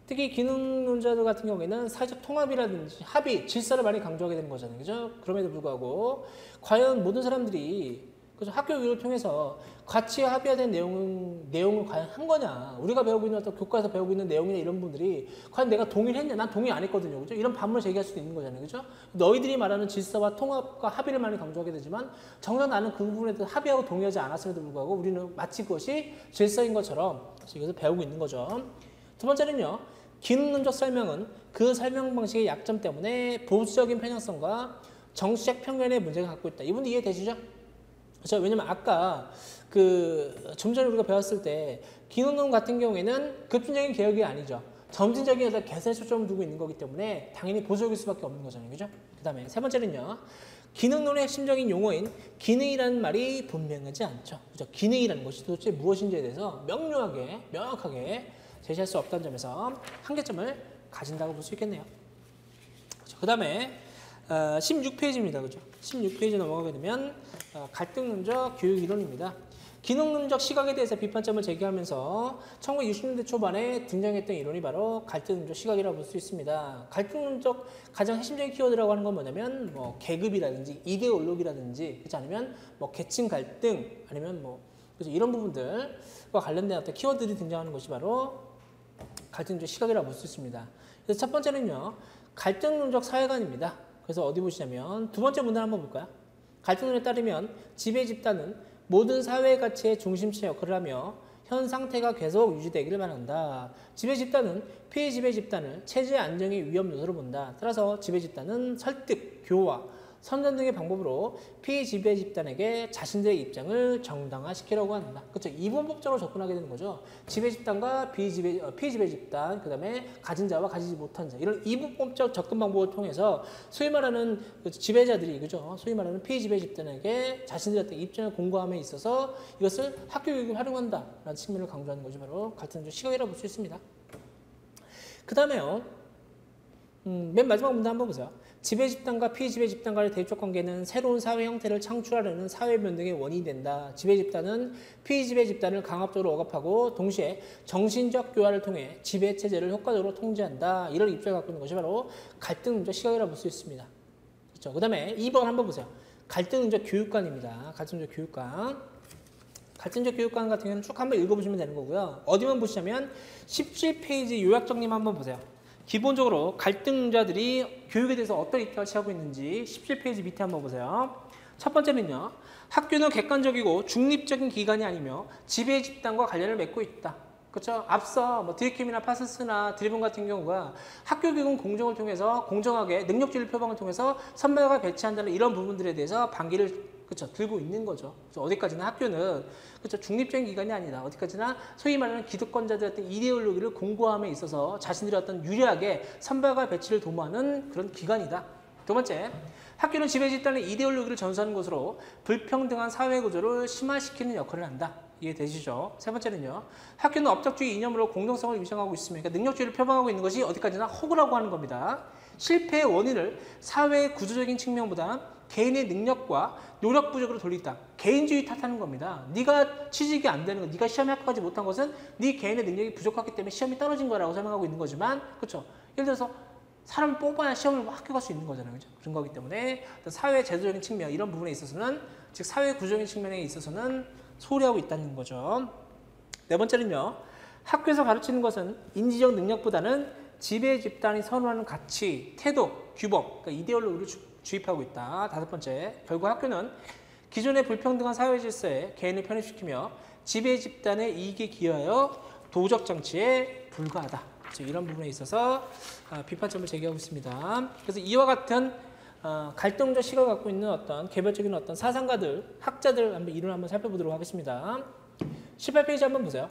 특히 기능론자들 같은 경우에는 사회적 통합이라든지 합의, 질서를 많이 강조하게 되는 거잖아요. 그죠? 그럼에도 불구하고 과연 모든 사람들이 그래서 학교 교육을 통해서 가치와 합의화된 내용을 과연 한 거냐. 우리가 배우고 있는 어떤 교과에서 배우고 있는 내용이나 이런 분들이 과연 내가 동의를 했냐. 난 동의 안 했거든요. 그죠? 이런 반문을 제기할 수도 있는 거잖아요. 그죠? 너희들이 말하는 질서와 통합과 합의를 많이 강조하게 되지만 정작 나는 그 부분에 대해서 합의하고 동의하지 않았음에도 불구하고 우리는 마치 그것이 질서인 것처럼 이것을 배우고 있는 거죠. 두 번째는요. 기능론적 설명은 그 설명 방식의 약점 때문에 보수적인 편향성과 정치적 편견의 문제가 갖고 있다. 이분 이해되시죠? 그렇죠? 왜냐면 아까 좀 전에 우리가 배웠을 때 기능론 같은 경우에는 급진적인 개혁이 아니죠. 점진적인 어떤 개선에 초점을 두고 있는 거기 때문에 당연히 보수적일 수밖에 없는 거잖아요. 그죠? 그 다음에 세 번째는요. 기능론의 핵심적인 용어인 기능이라는 말이 분명하지 않죠. 그죠? 기능이라는 것이 도대체 무엇인지에 대해서 명확하게 제시할 수 없다는 점에서 한계점을 가진다고 볼 수 있겠네요. 그 다음에 16페이지입니다. 그죠? 16페이지 넘어가게 되면 갈등론적 교육이론입니다. 기능론적 시각에 대해서 비판점을 제기하면서 1960년대 초반에 등장했던 이론이 바로 갈등론적 시각이라고 볼 수 있습니다. 갈등론적 가장 핵심적인 키워드라고 하는 건 뭐냐면 뭐 계급이라든지 이데올로기라든지 그렇지 않으면 뭐 계층 갈등 아니면 뭐 그래서 이런 부분들과 관련된 어떤 키워드들이 등장하는 것이 바로 갈등적 시각이라고 볼 수 있습니다. 그래서 첫 번째는요, 갈등론적 사회관입니다. 그래서 어디 보시냐면 두 번째 문단 한번 볼까요? 갈등론에 따르면 지배 집단은 모든 사회 가치의 중심체 역할을 하며 현 상태가 계속 유지되기를 바란다. 지배 집단은 피해 지배 집단을 체제 안정의 위험 요소로 본다. 따라서 지배 집단은 설득, 교화, 선전 등의 방법으로 피해 지배 집단에게 자신들의 입장을 정당화시키려고 한다. 그렇죠? 이분법적으로 접근하게 되는 거죠. 지배 집단과 피해 지배 집단, 그 다음에 가진 자와 가지지 못한 자, 이런 이분법적 접근 방법을 통해서 소위 말하는 지배자들이, 그죠? 소위 말하는 피해 지배 집단에게 자신들의 어떤 입장을 공고함에 있어서 이것을 학교 교육에 활용한다라는 측면을 강조하는 것이 바로 갈등적 시각이라고 볼 수 있습니다. 그 다음에요, 맨 마지막 문단 한번 보세요. 지배 집단과 피지배 집단 간의 대립적 관계는 새로운 사회 형태를 창출하려는 사회 변동의 원인이 된다. 지배 집단은 피지배 집단을 강압적으로 억압하고 동시에 정신적 교화를 통해 지배 체제를 효과적으로 통제한다. 이런 입장을 갖고 있는 것이 바로 갈등론적 시각이라고 볼 수 있습니다. 그렇죠? 그 다음에 2번 한번 보세요. 갈등론적 교육관입니다. 갈등론적 교육관. 갈등적 교육관 같은 경우는 쭉 한번 읽어보시면 되는 거고요. 어디만 보시냐면 17페이지 요약 정리만 한번 보세요. 기본적으로 갈등자들이 교육에 대해서 어떤 입장을 취하고 있는지 17페이지 밑에 한번 보세요. 첫 번째는요. 학교는 객관적이고 중립적인 기관이 아니며 지배 집단과 관련을 맺고 있다. 그렇죠? 앞서 뭐 드리킴이나 파스스나 드리븐 같은 경우가 학교 교육은 공정을 통해서 공정하게 능력주의 표방을 통해서 선배가 배치한다는 이런 부분들에 대해서 반기를 그렇죠. 들고 있는 거죠. 그래서 어디까지나 학교는 그렇죠. 중립적인 기관이 아니다. 어디까지나 소위 말하는 기득권자들의 어떤 이데올로기를 공고함에 있어서 자신들이 어떤 유리하게 선발과 배치를 도모하는 그런 기관이다. 두 번째, 학교는 지배 집단의 이데올로기를 전수하는 것으로 불평등한 사회 구조를 심화시키는 역할을 한다. 이해되시죠? 세 번째는요. 학교는 업적주의 이념으로 공동성을 위장하고 있으며 그러니까 능력주의를 표방하고 있는 것이 어디까지나 허구라고 하는 겁니다. 실패의 원인을 사회의 구조적인 측면보다 개인의 능력과 노력 부족으로 돌리다. 개인주의 탓하는 겁니다. 네가 취직이 안 되는 거, 네가 시험에 합격하지 못한 것은 네 개인의 능력이 부족하기 때문에 시험이 떨어진 거라고 설명하고 있는 거지만, 그렇죠? 예를 들어서 사람을 뽑아야 시험을 합격할 수 있는 거잖아요, 그렇죠? 그런 거기 때문에 사회 제도적인 측면 이런 부분에 있어서는, 즉 사회 구조적인 측면에 있어서는 소홀히하고 있다는 거죠. 네 번째는요, 학교에서 가르치는 것은 인지적 능력보다는 지배 집단이 선호하는 가치, 태도, 규범, 그러니까 이데올로기를 주입하고 있다. 다섯 번째, 결국 학교는 기존의 불평등한 사회 질서에 개인을 편입시키며 지배 집단의 이익에 기여하여 도적 정치에 불과하다. 이런 부분에 있어서 비판점을 제기하고 있습니다. 그래서 이와 같은 갈등적 시각을 갖고 있는 어떤 개별적인 어떤 사상가들, 학자들 한번 이론을 한번 살펴보도록 하겠습니다. 18페이지 한번 보세요.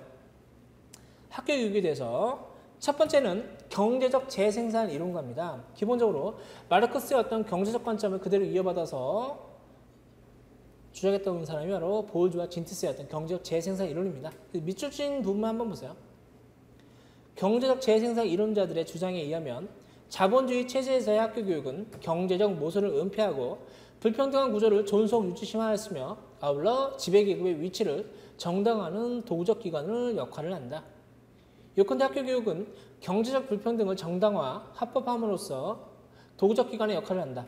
학교 교육에 대해서 첫 번째는 경제적 재생산 이론가입니다. 기본적으로 마르크스의 어떤 경제적 관점을 그대로 이어받아서 주장했던 사람이 바로 보울주와 진트스의 어떤 경제적 재생산 이론입니다. 밑줄 친 부분만 한번 보세요. 경제적 재생산 이론자들의 주장에 의하면 자본주의 체제에서의 학교 교육은 경제적 모순을 은폐하고 불평등한 구조를 존속 유지 심화하였으며 아울러 지배계급의 위치를 정당화하는 도구적 기관을 역할을 한다. 요컨대 학교 교육은 경제적 불평등을 정당화, 합법함으로써 도구적 기관의 역할을 한다.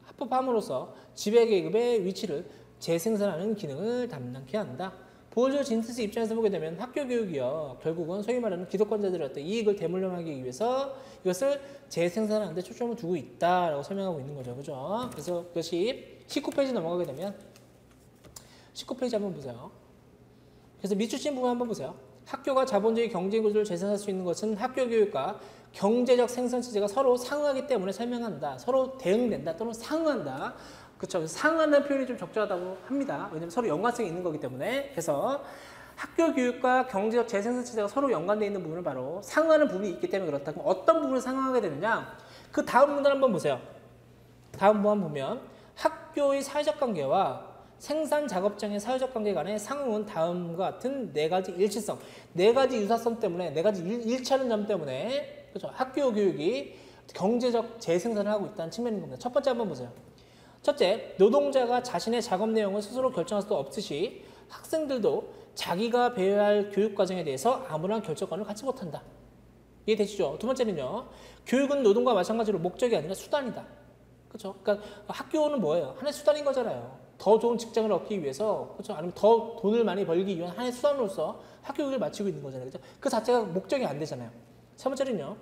합법함으로써 지배계급의 위치를 재생산하는 기능을 담당케 한다. 보울주 진트스 입장에서 보게 되면 학교 교육이요, 결국은 소위 말하는 기득권자들의 어떤 이익을 대물림하기 위해서 이것을 재생산하는 데 초점을 두고 있다라고 설명하고 있는 거죠. 그죠? 그래서 그것이 19페이지 넘어가게 되면 19페이지 한번 보세요. 그래서 밑줄 친 부분 한번 보세요. 학교가 자본주의 경제 구조를 재생할 수 있는 것은 학교 교육과 경제적 생산 체제가 서로 상응하기 때문에 설명한다. 서로 대응된다 또는 상응한다. 그렇죠. 상응한다는 표현이 좀 적절하다고 합니다. 왜냐하면 서로 연관성이 있는 거기 때문에. 그래서 학교 교육과 경제적 재생산 체제가 서로 연관되어 있는 부분을 바로 상응하는 부분이 있기 때문에 그렇다. 그럼 어떤 부분을 상응하게 되느냐? 그 다음 문단 한번 보세요. 다음 부분 보면 학교의 사회적 관계와 생산 작업장의 사회적 관계 간의 상응은 다음과 같은 네 가지 일치성, 네 가지 유사성 때문에, 네 가지 일치하는 점 때문에, 그렇죠? 학교 교육이 경제적 재생산을 하고 있다는 측면인 겁니다. 첫 번째 한번 보세요. 첫째, 노동자가 자신의 작업 내용을 스스로 결정할 수도 없듯이 학생들도 자기가 배워야 할 교육 과정에 대해서 아무런 결정권을 갖지 못한다. 이해되시죠? 두 번째는요, 교육은 노동과 마찬가지로 목적이 아니라 수단이다. 그렇죠? 그러니까 학교는 뭐예요? 하나의 수단인 거잖아요. 더 좋은 직장을 얻기 위해서, 그렇죠? 아니면 더 돈을 많이 벌기 위한 하나의 수단으로서 학교 교육을 마치고 있는 거잖아요. 그렇죠? 그 자체가 목적이 안 되잖아요. 세 번째는요.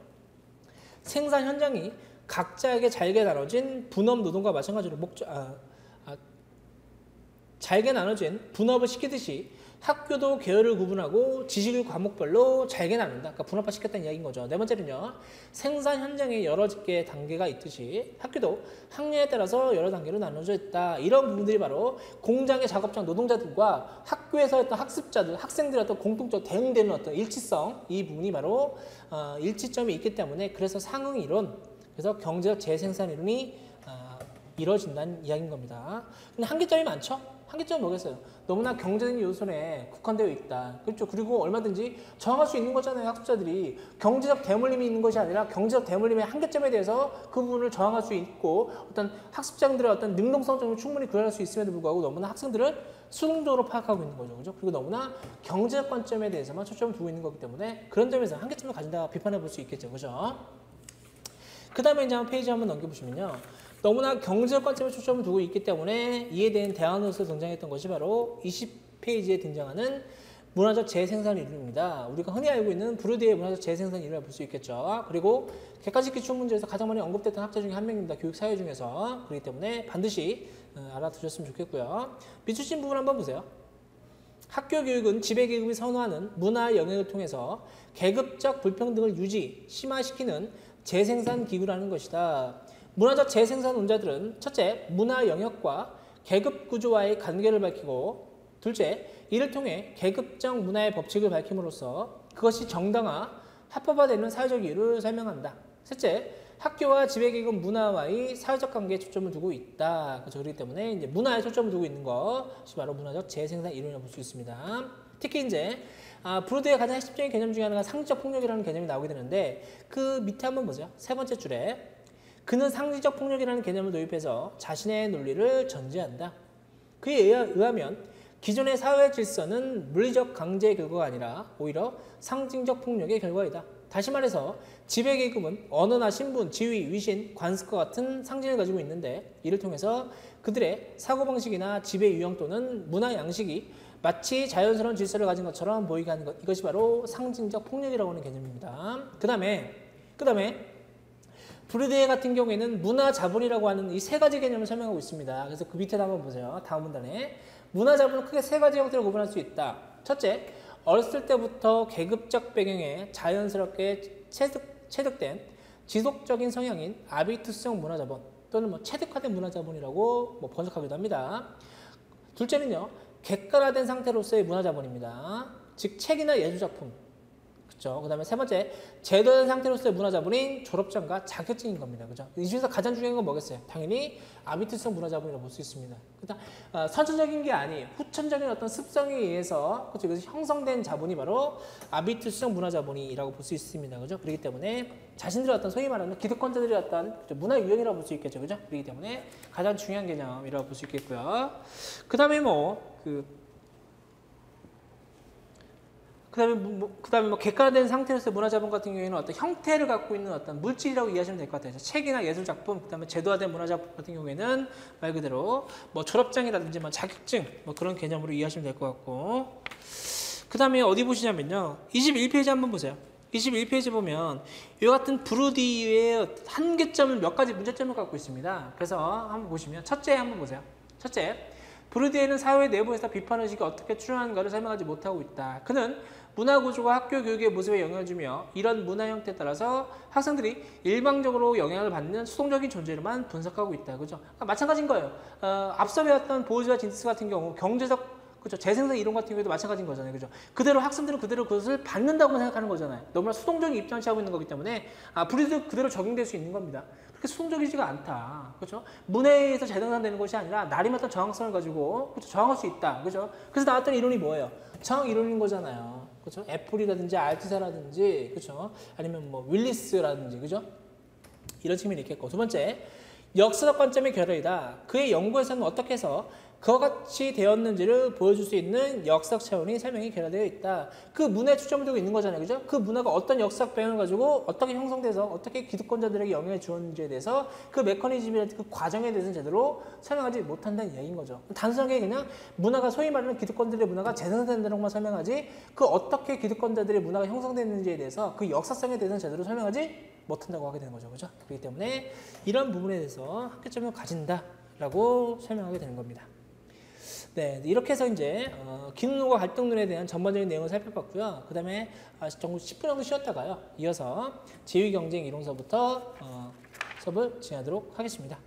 생산 현장이 각자에게 잘게 나눠진 분업 노동과 마찬가지로 잘게 나눠진 분업을 시키듯이 학교도 계열을 구분하고 지식을 과목별로 잘게 나눈다. 그러니까 분업화 시켰다는 이야기인 거죠. 네 번째는요. 생산 현장에 여러 개의 단계가 있듯이 학교도 학년에 따라서 여러 단계로 나눠져 있다. 이런 부분들이 바로 공장의 작업장 노동자들과 학교에서 어떤 학습자들, 학생들의 어떤 공통적 대응되는 어떤 일치성, 이 부분이 바로 일치점이 있기 때문에 그래서 상응 이론, 그래서 경제적 재생산 이론이 이루어진다는 이야기인 겁니다. 근데 한계점이 많죠? 한계점은 뭐겠어요? 너무나 경제적인 요소에 국한되어 있다. 그렇죠? 그리고 얼마든지 정할 수 있는 거잖아요. 학습자들이. 경제적 대물림이 있는 것이 아니라 경제적 대물림의 한계점에 대해서 그 부분을 저항할 수 있고 어떤 학습자들의 어떤 능동성을 충분히 구현할 수 있음에도 불구하고 너무나 학생들을 수동적으로 파악하고 있는 거죠. 그죠? 그리고 너무나 경제적 관점에 대해서만 초점을 두고 있는 거기 때문에 그런 점에서 한계점을 가진다 비판해 볼 수 있겠죠. 그죠? 그 다음에 이제 페이지 한번 넘겨보시면요. 너무나 경제적 관점에 초점을 두고 있기 때문에 이에 대한 대안으로서 등장했던 것이 바로 20페이지에 등장하는 문화적 재생산 이론입니다. 우리가 흔히 알고 있는 브루디의 문화적 재생산 이론을 볼 수 있겠죠. 그리고 객관식 기출 문제에서 가장 많이 언급됐던 학자 중에 한 명입니다. 교육 사회 중에서. 그렇기 때문에 반드시 알아두셨으면 좋겠고요. 비추신 부분 한번 보세요. 학교 교육은 지배계급이 선호하는 문화 영역을 통해서 계급적 불평등을 심화시키는 재생산 기구라는 것이다. 문화적 재생산론자들은 첫째, 문화 영역과 계급 구조와의 관계를 밝히고 둘째, 이를 통해 계급적 문화의 법칙을 밝힘으로써 그것이 정당화, 합법화되는 사회적 이유를 설명한다. 셋째, 학교와 지배계급 문화와의 사회적 관계에 초점을 두고 있다. 그렇기 때문에 이제 문화에 초점을 두고 있는 것이 바로 문화적 재생산 이론이라고 볼 수 있습니다. 특히 이제 브루드의 가장 핵심적인 개념 중에 하나가 상징적 폭력이라는 개념이 나오게 되는데 그 밑에 한번 보세요. 세 번째 줄에 그는 상징적 폭력이라는 개념을 도입해서 자신의 논리를 전제한다. 그에 의하면 기존의 사회 질서는 물리적 강제의 결과가 아니라 오히려 상징적 폭력의 결과이다. 다시 말해서 지배계급은 언어나 신분, 지위, 위신, 관습과 같은 상징을 가지고 있는데 이를 통해서 그들의 사고방식이나 지배 유형 또는 문화 양식이 마치 자연스러운 질서를 가진 것처럼 보이게 하는 것, 이것이 바로 상징적 폭력이라고 하는 개념입니다. 그 다음에 브루디에 같은 경우에는 문화 자본이라고 하는 이 세 가지 개념을 설명하고 있습니다. 그래서 그 밑에도 한번 보세요. 다음 문단에 문화 자본은 크게 세 가지 형태로 구분할 수 있다. 첫째, 어렸을 때부터 계급적 배경에 자연스럽게 체득된 지속적인 성향인 아비투스형 문화 자본 또는 체득화된 문화 자본이라고 번역하기도 합니다. 둘째는요, 객관화된 상태로서의 문화 자본입니다. 즉 책이나 예술 작품. 그렇죠. 그다음에 세 번째, 제도된 상태로서의 문화 자본인 졸업장과 자격증인 겁니다. 그죠? 이 중에서 가장 중요한 건 뭐겠어요? 당연히 아비투스형 문화 자본이라고 볼 수 있습니다. 그러니까 선천적인 게 아니에요. 후천적인 어떤 습성에 의해서 그렇죠? 그래서 형성된 자본이 바로 아비투스형 문화 자본이라고 볼 수 있습니다. 그죠? 그렇기 때문에 자신들의 어떤 소위 말하는 기득권자들의 어떤 문화 유형이라고 볼 수 있겠죠. 그죠? 그렇기 때문에 가장 중요한 개념이라고 볼 수 있겠고요. 그다음에 그다음에 객관화된 상태로서 문화자본 같은 경우에는 어떤 형태를 갖고 있는 어떤 물질이라고 이해하시면 될 것 같아요. 책이나 예술작품, 그다음에 제도화된 문화자본 같은 경우에는 말 그대로 졸업장이라든지 자격증 그런 개념으로 이해하시면 될 것 같고, 그다음에 어디 보시냐면요, 21페이지 한번 보세요. 21페이지 보면 이와 같은 브루디의 한계점을 몇 가지 문제점을 갖고 있습니다. 그래서 한번 보시면 첫째 한번 보세요. 첫째, 브루디에는 사회 내부에서 비판의식이 어떻게 출현하는가를 설명하지 못하고 있다. 그는 문화구조가 학교 교육의 모습에 영향을 주며 이런 문화 형태에 따라서 학생들이 일방적으로 영향을 받는 수동적인 존재로만 분석하고 있다. 그죠? 그러니까 마찬가지인 거예요. 앞서 배웠던 보즈와 진트스 같은 경우 경제적 재생산 이론 같은 경우에도 마찬가지인 거잖아요. 그죠? 그대로 학생들은 그대로 그것을 받는다고 생각하는 거잖아요. 너무나 수동적인 입장을 취하고 있는 거기 때문에 브루디도 그대로 적용될 수 있는 겁니다. 그렇게 수동적이지가 않다. 그렇죠? 문화에 의해서 재생산되는 것이 아니라 나름의 정황성을 가지고 저항할 수 있다. 그죠? 그래서 나왔던 이론이 뭐예요? 저항 이론인 거잖아요. 그렇죠? 애플이라든지 알트사라든지, 그렇죠? 아니면 윌리스라든지, 그죠? 이런 측면이 있겠고. 두 번째, 역사적 관점의 결여이다. 그의 연구에서는 어떻게 해서 그와 같이 되었는지를 보여줄 수 있는 역사적 차원이 설명이 결여되어 있다. 그 문화에 초점을 두고 있는 거잖아요. 그죠? 그 문화가 어떤 역사적 배경을 가지고 어떻게 형성돼서 어떻게 기득권자들에게 영향을 주었는지에 대해서 그 메커니즘이나 그 과정에 대해서는 제대로 설명하지 못한다는 이야기인 거죠. 단순하게 그냥 문화가 소위 말하는 기득권들의 문화가 재생산되는 것만 설명하지 그 어떻게 기득권자들의 문화가 형성됐는지에 대해서 그 역사성에 대해서는 제대로 설명하지 못한다고 하게 되는 거죠. 그죠? 그렇기 때문에 이런 부분에 대해서 학교점을 가진다라고 설명하게 되는 겁니다. 네, 이렇게 해서 이제 기능론과 갈등론에 대한 전반적인 내용을 살펴봤고요. 그 다음에 정도 10분 정도 쉬었다가요. 이어서 지위경쟁 이론서부터 수업을 진행하도록 하겠습니다.